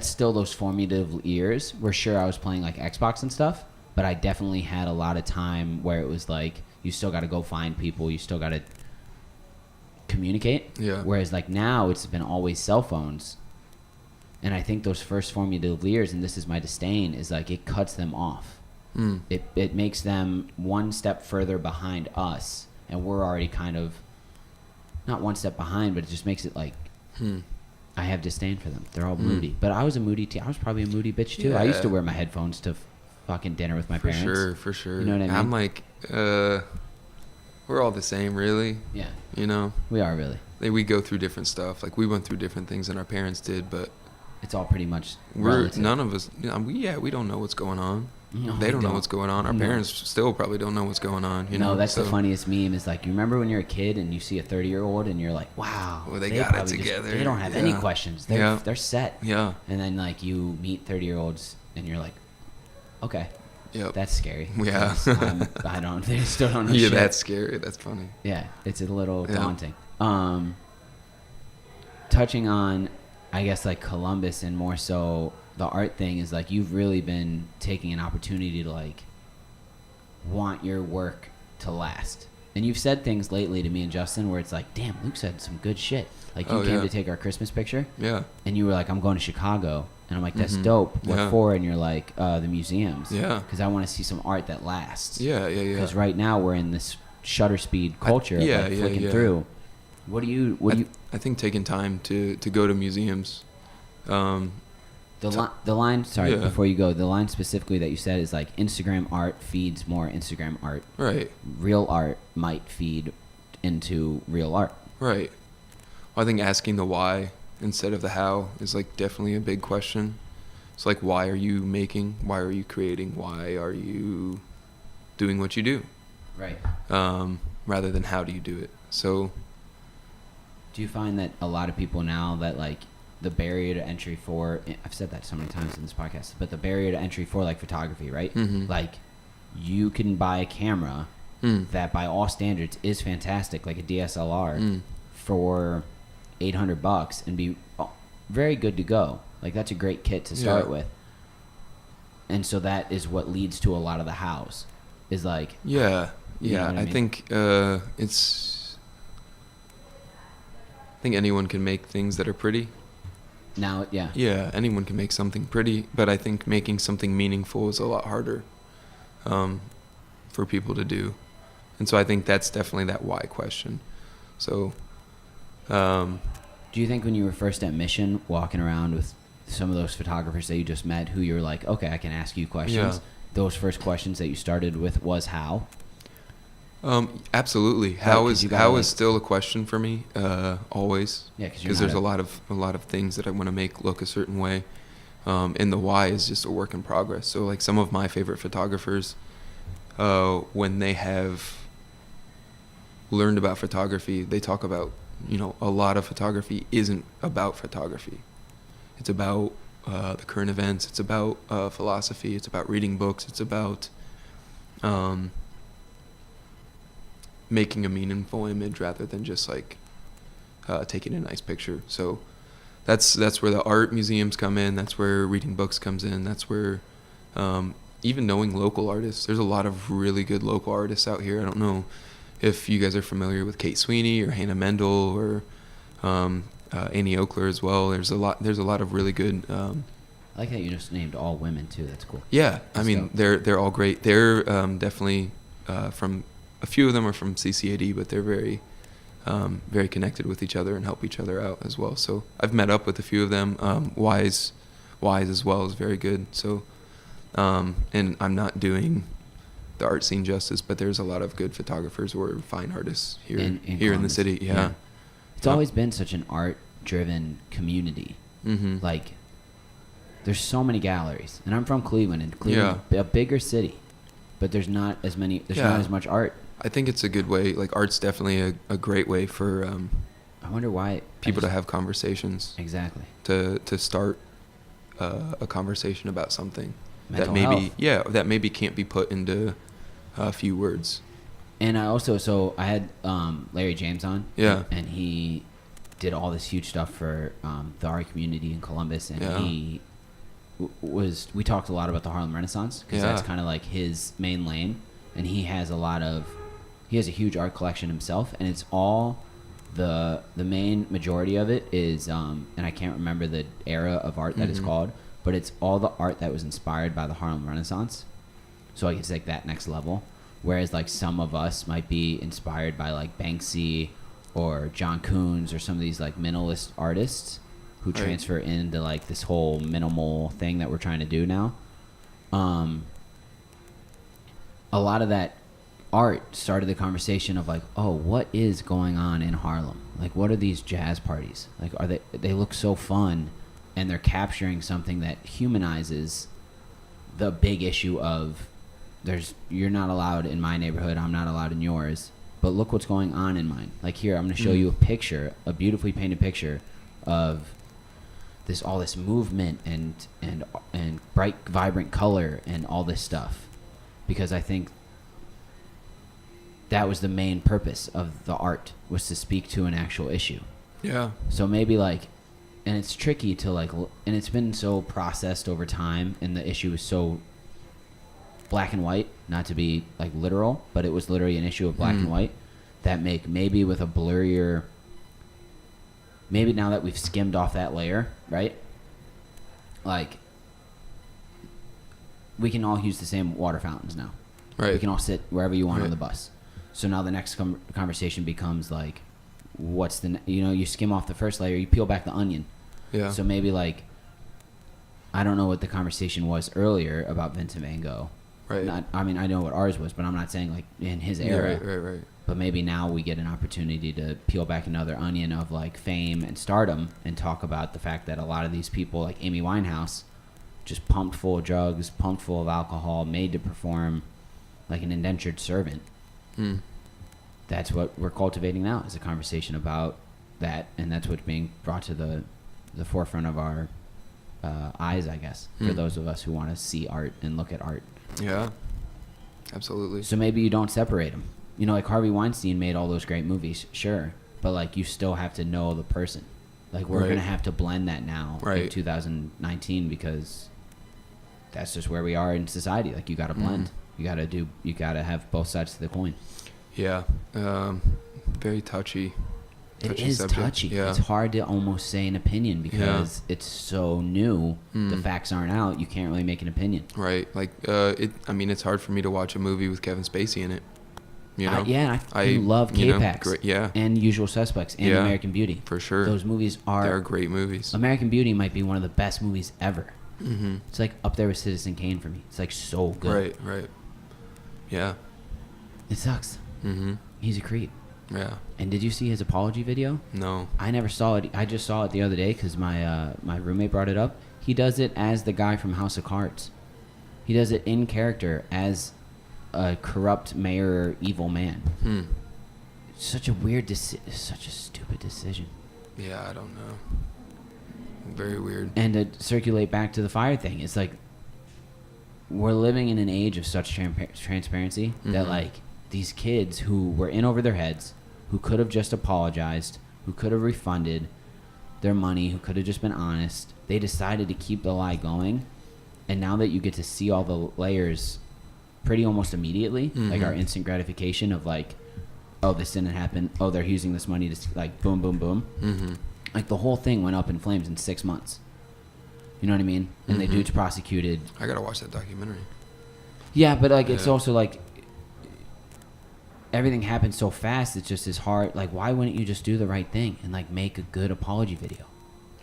still those formative years where, sure, I was playing, like, Xbox and stuff. But I definitely had a lot of time where it was, like, you still got to go find people. You still got to communicate.
Yeah.
Whereas, like, now it's been always cell phones. And I think those first formative years, and this is my disdain, is, like, it cuts them off. It makes them one step further behind us. And we're already kind of, not one step behind, but it just makes it, like, I have disdain for them. They're all moody. But I was I was probably a moody bitch, too. I used to
Yeah.
wear my headphones to fucking dinner with my
For
parents.
sure, for sure.
You know what I mean?
I'm like, we're all the same, really.
Yeah,
You know?
we are really.
We go through different stuff. Like, we went through different things than our parents did, but
It's all pretty much
we're
relative.
none of us. We don't know what's going on.
No,
They
we
don't know what's going on. Our
No.
parents still probably don't know what's going on. You know,
that's the
So,
funniest meme is like, you remember when you're a kid and you see a 30-year-old and you're like, wow,
Well, they got it
probably
together.
they don't have any
Yeah.
questions.
Yeah.
They're set.
Yeah.
And then like you meet 30-year-olds and you're like, okay,
Yep.
that's scary.
Yeah.
because they still don't know
Yeah,
shit.
that's scary. That's funny.
Yeah, it's a little
Yeah.
daunting. Touching on, I guess, like Columbus and more so the art thing is like you've really been taking an opportunity to like want your work to last. And you've said things lately to me and Justin where it's like, damn, Luke said some good shit. Like you
Oh,
came
yeah.
to take our Christmas picture
Yeah.
and you were like, I'm going to Chicago. And I'm like, that's
Mhm.
dope. What
Yeah.
for? And you're like, the museums.
Yeah.
Because I want to see some art that lasts.
Yeah. Yeah. Yeah.
Because right now we're in this shutter speed culture of
yeah,
like
yeah,
flicking
yeah.
through. What do you
I think taking time to go to museums.
the line sorry
Yeah.
before you go, the line specifically that you said is like Instagram art feeds more Instagram art.
Right.
Real art might feed into real art.
Right. Well, I think asking the why instead of the how is like definitely a big question. It's like, why are you making? Why are you creating? Why are you doing what you do?
Right.
Rather than how do you do it? So
Do you find that a lot of people now that like the barrier to entry for, I've said that so many times in this podcast, but the barrier to entry for like photography, right?
Mhm.
Like you can buy a camera that by all standards is fantastic, like a DSLR for $800 and be very good to go. Like that's a great kit to start
Yeah.
with. And so that is what leads to a lot of the hows is like,
yeah,
You know
yeah.
what I
I
mean?
think I think anyone can make things that are pretty.
now, yeah.
Yeah, anyone can make something pretty, but I think making something meaningful is a lot harder for people to do. And so I think that's definitely that why question. So,
Do you think when you were first at Mission, walking around with some of those photographers that you just met, who you were like, okay, I can ask you questions,
Yeah.
those first questions that you started with was how?
absolutely.
Right,
How
'cause
is
you gotta,
how
like-
is still a question for me, always.
Yeah, because
Because there's a lot of things that I want to make look a certain way, and the why is just a work in progress. So like some of my favorite photographers, when they have learned about photography, they talk about, a lot of photography isn't about photography. It's about the current events. It's about philosophy. It's about reading books. It's about making a meaningful image rather than just like taking a nice picture. So that's where the art museums come in. That's where reading books comes in. That's where even knowing local artists. There's a lot of really good local artists out here. I don't know if you guys are familiar with Kate Sweeney or Hannah Mendel or Annie Oakler as well. There's a lot of really good.
I like that you just named all women too. That's cool.
Yeah, I
Let's
mean
go.
they're all great. They're definitely from a few of them are from CCAD, but they're very connected with each other and help each other out as well. So I've met up with a few of them. Wise as well is very good. So and I'm not doing the art scene justice, but there's a lot of good photographers or fine artists here
In
here in the
Columbus.
city. Yeah.
It's always been such an art-driven community.
Mm-hmm.
Like, there's so many galleries, and I'm from Cleveland, and Cleveland's a bigger city, but there's not as many. There's not as much art.
I think it's a good way. Like art's definitely a great way for
I wonder why
people to have conversations.
Exactly.
To start a conversation about something
Mental
that maybe can't be put into a few words.
And I had Larry James on.
Yeah.
And he did all this huge stuff for the art community in Columbus, and he we talked a lot about the Harlem Renaissance because that's kind of like his main lane, and he has a huge art collection himself, and it's all the main majority of it is and I can't remember the era of art that it's called, but it's all the art that was inspired by the Harlem Renaissance. So like it's like that next level, whereas like some of us might be inspired by like Banksy or John Coons or some of these like minimalist artists who transfer into like this whole minimal thing that we're trying to do now. A lot of that art started the conversation of like, oh, what is going on in Harlem? Like, what are these jazz parties? Like, they look so fun, and they're capturing something that humanizes the big issue of you're not allowed in my neighborhood, I'm not allowed in yours, but look what's going on in mine. Like here, I'm going to show you a beautifully painted picture of all this movement and bright, vibrant color and all this stuff, because I think that was the main purpose of the art, was to speak to an actual issue.
Yeah.
So maybe like, and it's tricky to like, and it's been so processed over time, and the issue is so black and white, not to be like literal, but it was literally an issue of black and white, that maybe with a blurrier, maybe now that we've skimmed off that layer, right? Like, we can all use the same water fountains now.
Right.
We can all sit wherever you want on the bus. So now the next conversation becomes like, you skim off the first layer, you peel back the onion.
Yeah.
So maybe like, I don't know what the conversation was earlier about Vincent van Gogh.
Right.
I mean, I know what ours was, but I'm not saying like in his era.
Yeah, right.
But maybe now we get an opportunity to peel back another onion of like fame and stardom and talk about the fact that a lot of these people, like Amy Winehouse, just pumped full of drugs, pumped full of alcohol, made to perform like an indentured servant. That's what we're cultivating now, is a conversation about that, and that's what's being brought to the forefront of our eyes, I guess, for those of us who want to see art and look at art.
Yeah, absolutely.
So maybe you don't separate them. You know, like Harvey Weinstein made all those great movies, sure, but like you still have to know the person. Like we're gonna have to blend that now in 2019, because that's just where we are in society. Like you got to blend. You gotta have both sides to the coin.
Yeah, very touchy.
It is
subject.
touchy.
Yeah.
It's hard to almost say an opinion because it's so new. The facts aren't out. You can't really make an opinion.
Right. Like, it's hard for me to watch a movie with Kevin Spacey in it. You know?
I love K-Pax.
Yeah.
And Usual Suspects and American Beauty.
For sure.
Those movies
They're great movies.
American Beauty might be one of the best movies ever. It's like up there with Citizen Kane for me. It's like so good.
Right. Yeah.
It sucks. He's a creep.
Yeah.
And did you see his apology video?
No.
I never saw it. I just saw it the other day because my roommate brought it up. He does it as the guy from House of Cards. He does it in character as a corrupt mayor, evil man. Such a weird such a stupid decision.
Yeah, I don't know. Very weird.
And to circulate back to the fire thing, it's like we're living in an age of such transparency that like these kids who were in over their heads, who could have just apologized, who could have refunded, their money, who could have just been honest. They decided to keep the lie going, and now that you get to see all the layers pretty almost immediately, like our instant gratification of like, oh, this didn't happen. Oh, they're using this money to like boom, boom, boom. Like the whole thing went up in flames in 6 months. You know what I mean? And the dude's prosecuted.
I gotta watch that documentary.
Yeah, but like it's also like everything happens so fast. It's just as hard. Like, why wouldn't you just do the right thing and like make a good apology video?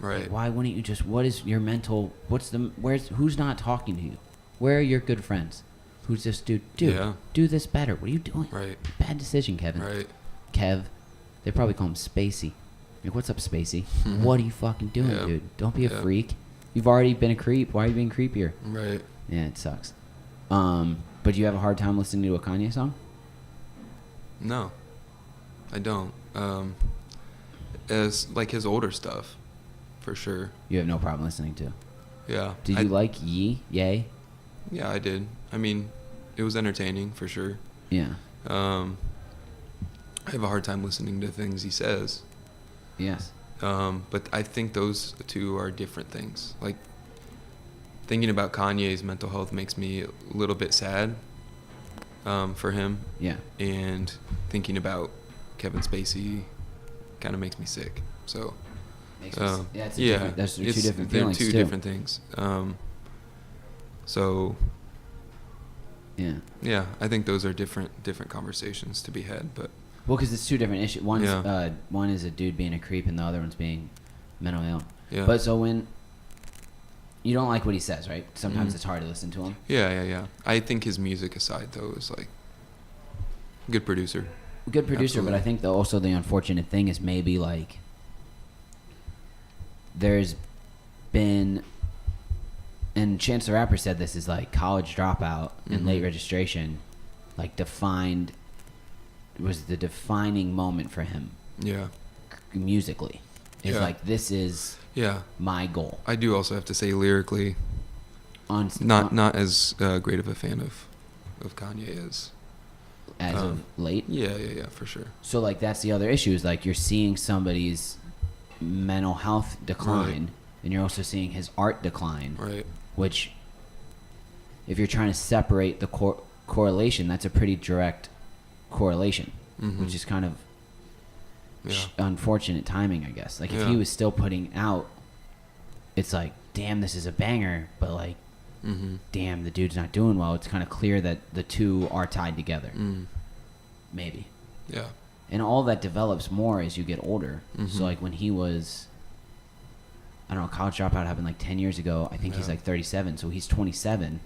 Right.
Like, why wouldn't you just? What is your mental? Who's not talking to you? Where are your good friends? Who's just dude? Do this better. What are you doing?
Right.
Bad decision, Kevin.
Right.
Kev. They probably call him Spacey. Like, what's up, Spacey? What are you fucking doing, dude? Don't be a freak. You've already been a creep. Why are you being creepier?
Right.
Yeah, it sucks. But do you have a hard time listening to a Kanye song?
No, I don't. As like his older stuff, for sure.
You have no problem listening to.
Yeah.
Did you like Yay?
Yeah, I did. I mean, it was entertaining for sure.
Yeah.
I have a hard time listening to things he says.
Yes.
But I think those two are different things. Like, thinking about Kanye's mental health makes me a little bit sad for him.
Yeah.
And thinking about Kevin Spacey kind of makes me sick. So,
Those are two
it's-
different
they're
feelings
two
too.
different things. So,
yeah.
I think those are different conversations to be had. But
Well, because it's two different issues. One
Yeah.
is a dude being a creep, and the other one's being mentally ill.
yeah,
But so when you don't like what he says, right? Sometimes it's hard to listen to him.
yeah. I think his music aside, though, is like good producer.
Good producer, but
Absolutely.
I think also the unfortunate thing is maybe like there's been, and Chance the Rapper said this, is like college dropout and late registration, like was the defining moment for him
Yeah,
musically. It's
Yeah.
like, this is
yeah.
my goal.
I do also have to say lyrically,
On
not as great of a fan of Kanye as.
as of late.
Yeah, for sure.
So like that's the other issue, is like you're seeing somebody's mental health decline, and you're also seeing his art decline.
Right.
Which, if you're trying to separate the correlation, that's a pretty direct correlation, which is kind of
Yeah.
unfortunate timing, I guess. Like if
Yeah.
he was still putting out, it's like, damn, this is a banger, but like, damn, the dude's not doing well. It's kind of clear that the two are tied together. Maybe.
Yeah.
And all that develops more as you get older. So like when he was, I don't know, College Dropout happened like 10 years ago. I think he's
Yeah.
like 37, so he's 27.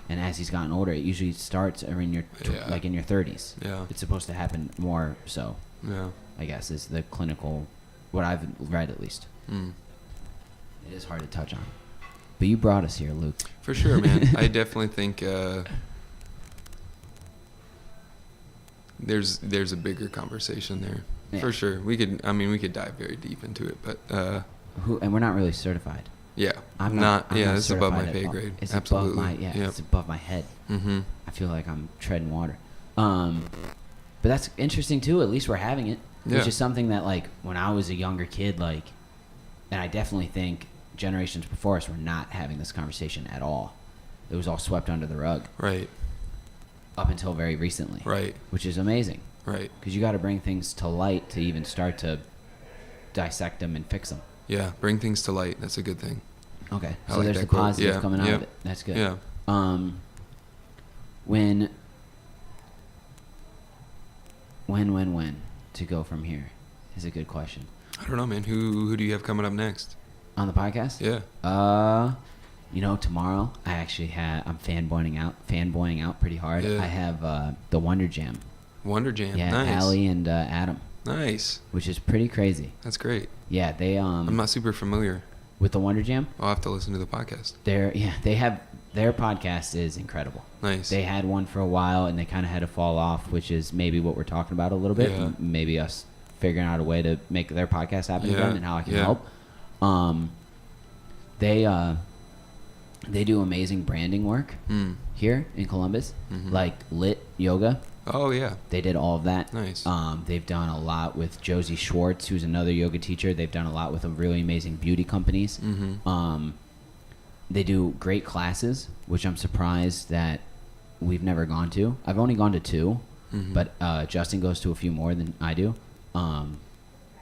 And as he's gotten older, it usually starts in your
Yeah.
like in your 30s.
Yeah.
It's supposed to happen more so,
Yeah.
I guess, is the clinical, what I've read at least.
Mm.
It is hard to touch on. But you brought us here, Luke.
For sure, man. I definitely think there's a bigger conversation there.
Yeah.
For sure. We could dive very deep into it, but
And we're not really certified.
yeah.
I'm
it's above my
certified
pay
at all.
grade.
It's
Absolutely.
above my
Yep.
it's above my head.
Mhm.
I feel like I'm treading water. But that's interesting too. At least we're having it, which
Yeah.
is something that like when I was a younger kid, like, and I definitely think generations before us were not having this conversation at all. It was all swept under the rug
Right.
up until very recently.
Right.
Which is amazing,
Right.
because you got to bring things to light to even start to dissect them and fix them.
Yeah. Bring things to light. That's a good thing.
Okay,
I
so
like
there's
that
the
quote.
positive
Yeah.
coming out
Yep.
of it. That's good.
Yeah.
When to go from here is a good question.
I don't know, man. Who do you have coming up next?
On the podcast?
Yeah.
Tomorrow I'm fanboying out pretty hard.
Yeah.
I have the Wonder Jam.
Wonder Jam.
Yeah,
Nice.
Allie and Adam,
Nice.
which is pretty crazy.
That's great.
Yeah, they
I'm not super familiar.
with the Wonder Jam,
I'll have to listen to the podcast.
they have their podcast is incredible.
Nice.
They had one for a while and they kind of had to fall off, which is maybe what we're talking about a little bit.
Yeah.
Maybe us figuring out a way to make their podcast happen
Yeah.
again and how I can
Yeah.
help. They do amazing branding work
Mm.
here in Columbus,
Mhm.
like Lit Yoga.
Oh yeah.
They did all of that.
Nice.
They've done a lot with Josie Schwartz, who's another yoga teacher. They've done a lot with really amazing beauty companies.
Mm-hmm.
They do great classes, which I'm surprised that we've never gone to. I've only gone to 2,
Mm-hmm.
but Justin goes to a few more than I do.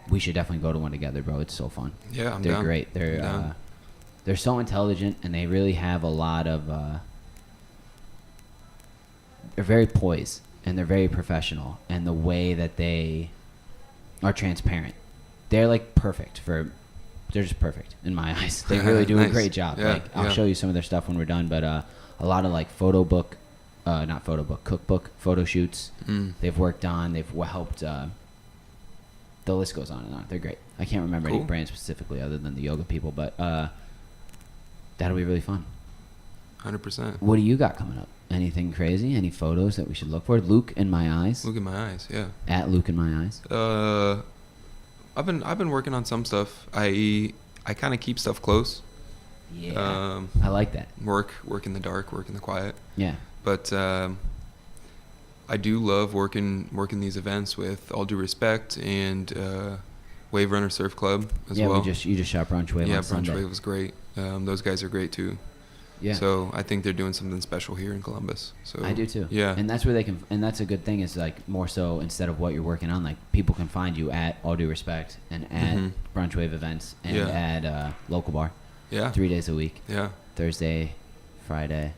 We should definitely go to one together, bro. It's so fun.
Yeah, I'm
They're
down.
great.
I'm down.
They're so intelligent, and they really have a lot of. They're very poised, and they're very professional, and the way that they are transparent, they're like perfect for. They're just perfect in my eyes. They really do a
Nice.
great job.
Yeah,
Like I'll
yeah.
show you some of their stuff when we're done, but a lot of like cookbook, photo shoots.
Mm.
They've worked on. They've helped. The list goes on and on. They're great. I can't remember any
Cool.
brands specifically other than the yoga people, but that'll be really fun.
100%.
What do you got coming up? Anything crazy? Any photos that we should look for? Luke in my eyes.
Look at my eyes. Yeah.
At Luke in my eyes.
I've been working on some stuff. I kind of keep stuff close.
Yeah. I like that.
Work in the dark, work in the quiet.
Yeah.
But I do love working these events with All Due Respect and Wave Runner Surf Club as
yeah,
well.
you just shot Brunch Wave
Yeah,
on
Brunch
Sunday.
Wave was great. Those guys are great too.
Yeah.
So I think they're doing something special here in Columbus. So
I do too.
Yeah.
And that's where they can, and that's a good thing is like more so instead of what you're working on, like people can find you at All Due Respect and at
Mhm.
Brunch Wave events and
Yeah.
at Local Bar
Yeah.
3 days a week.
Yeah.
Thursday, Friday,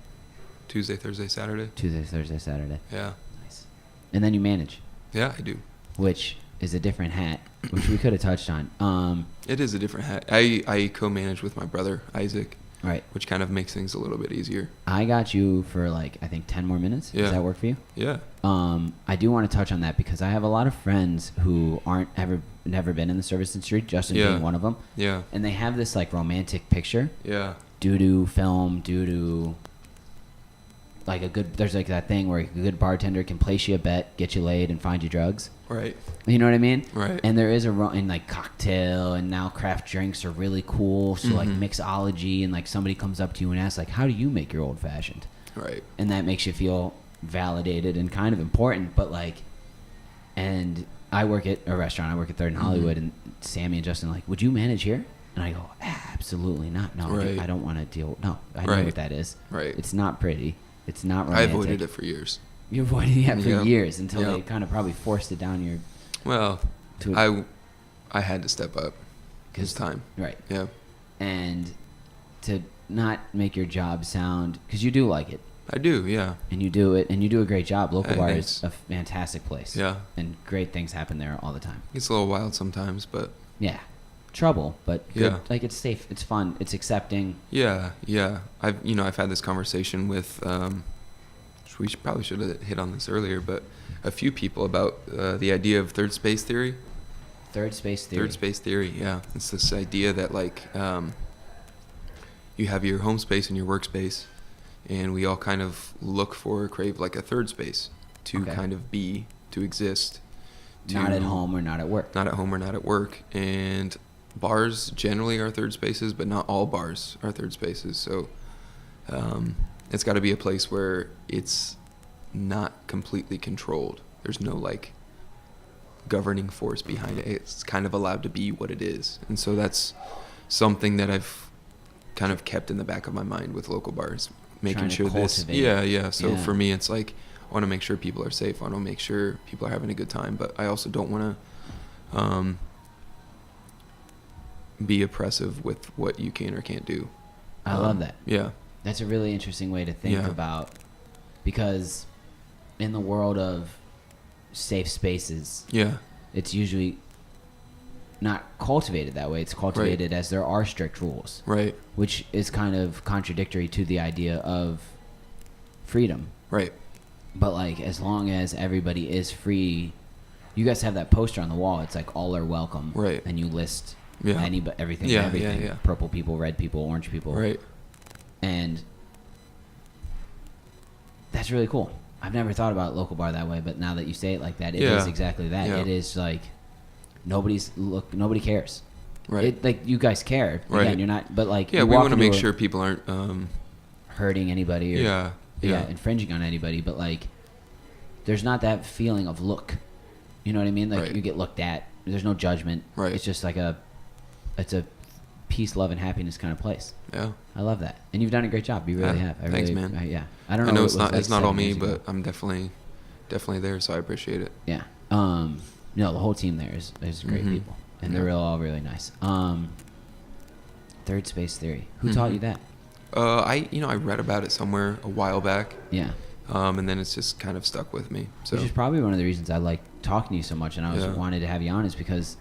Tuesday, Thursday, Saturday.
Tuesday, Thursday, Saturday.
Yeah.
Nice. And then you manage,
Yeah, I do.
which is a different hat, which we could have touched on.
It is a different hat. I co-manage with my brother Isaac,
Right.
which kind of makes things a little bit easier.
I got you for like I think 10 more minutes.
Yeah.
Does that work for you?
Yeah.
I do want to touch on that because I have a lot of friends who never been in the service industry, Justin
Yeah.
being one of them,
Yeah.
and they have this like romantic picture
Yeah.
due to film, due to like there's like that thing where a good bartender can place you a bet, get you laid, and find you drugs.
Right.
You know what I mean?
Right.
And there is and like cocktail and now craft drinks are really cool. So like
Mhm.
mixology and like somebody comes up to you and asks like, how do you make your old fashioned?
Right.
And that makes you feel validated and kind of important. But like, and I work at a restaurant. I work at Third in Hollywood, and Sammy and Justin are like, would you manage here? And I go, absolutely not. No,
Right.
I don't want to deal. No, I know
Right.
what that is.
Right.
It's not pretty. It's not
I
romantic.
avoided it for years.
You avoided it for
Yep.
years until they
Yep.
kind of probably forced it down your.
Well,
To
I had to step up. It's time.
Right.
Yeah.
And to not make your job sound, because you do like it,
I do. Yeah.
and you do it, and you do a great job. Local
Hey,
Bar
thanks.
is a fantastic place.
Yeah.
And great things happen there all the time.
It's a little wild sometimes, but
Yeah. Trouble, but good.
Yeah.
Like it's safe, it's fun, it's accepting.
yeah, yeah. I've had this conversation with probably should have hit on this earlier, but a few people about the idea of third space theory.
Third space theory.
Third space theory, yeah. It's this idea that like you have your home space and your workspace, and we all kind of crave like a third space to
Okay.
kind of be, to exist.
Not at home or not at work.
Not at home or not at work. And bars generally are third spaces, but not all bars are third spaces. So it's got to be a place where it's not completely controlled. There's no like governing force behind it. It's kind of allowed to be what it is. And so that's something that I've kind of kept in the back of my mind with local bars, making
Trying to
sure this.
cultivate
Yeah,
it.
yeah. So
Yeah.
for me, it's like I want to make sure people are safe. I want to make sure people are having a good time, but I also don't want to be oppressive with what you can or can't do.
I love that.
Yeah.
That's a really interesting way to think
Yeah.
about, because in the world of safe spaces,
Yeah.
it's usually not cultivated that way. It's cultivated as there are strict rules,
Right.
which is kind of contradictory to the idea of freedom.
Right.
But like, as long as everybody is free, you guys have that poster on the wall. It's like all are welcome,
Right.
And you list
Yeah.
everything,
Yeah,
everything.
yeah, yeah.
Purple people, red people, orange people,
Right.
and that's really cool. I've never thought about local bar that way, but now that you say it like that, it is
Yeah.
exactly that.
Yeah.
It is like nobody cares.
Right.
It, like you guys care.
Right.
Again, you're not, but like
Yeah,
you
we
walk
want to
into
make
a-
sure people aren't
hurting anybody or
yeah.
infringing on anybody, but like there's not that feeling of look. You know what I mean? Like
Right.
you get looked at. There's no judgment.
Right.
It's just like it's a peace, love, and happiness kind of place.
Yeah.
I love that, and you've done a great job. You really
Yeah.
have.
Thanks, man.
Yeah. I don't know.
I know
what
it's
it was
not
like
it's not all
7
me,
years ago.
but I'm definitely there, so I appreciate it.
Yeah. No, the whole team there is great
Mhm.
people, and
Yeah.
they're all really nice. Third space theory. Who taught you that?
I read about it somewhere a while back,
Yeah.
and then it's just kind of stuck with me. So
Which is probably one of the reasons I like talking to you so much, and I was
Yeah.
wanted to have you on is because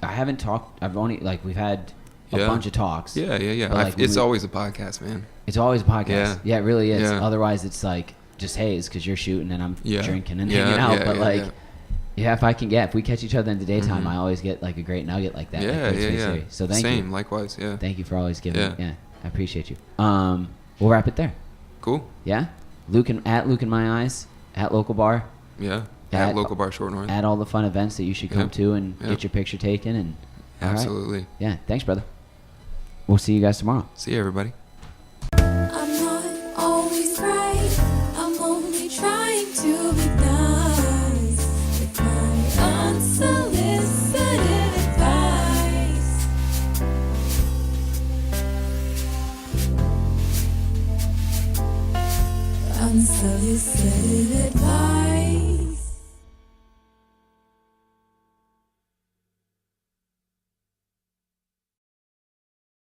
I haven't talked. I've only we've had a
Yeah.
bunch of talks.
yeah.
But, like, when
It's
we-
always a podcast, man.
It's always a podcast.
Yeah.
Yeah, it really is.
Yeah.
Otherwise, it's like just haze because you're shooting and I'm
Yeah.
drinking and
Yeah,
hanging out.
yeah,
but
yeah,
like,
yeah.
if we catch each other in the daytime,
Mhm.
I always get like a great nugget like that. like
Yeah,
Third
yeah,
Space
yeah.
Theory. So thank
Same,
you.
likewise. Yeah.
Thank you for always giving.
Yeah.
Yeah, I appreciate you. We'll wrap it there.
Cool.
Yeah, Luke in my eyes at local bar.
Yeah.
At-
At local bar Short North.
At all the fun events that you should come
Yep.
to and
Yep.
get your picture taken and all right.
Absolutely.
Yeah, thanks, brother. We'll see you guys tomorrow.
See you, everybody.
I'm not always right. I'm only trying to be nice with my unsolicited advice. Unsolicited advice.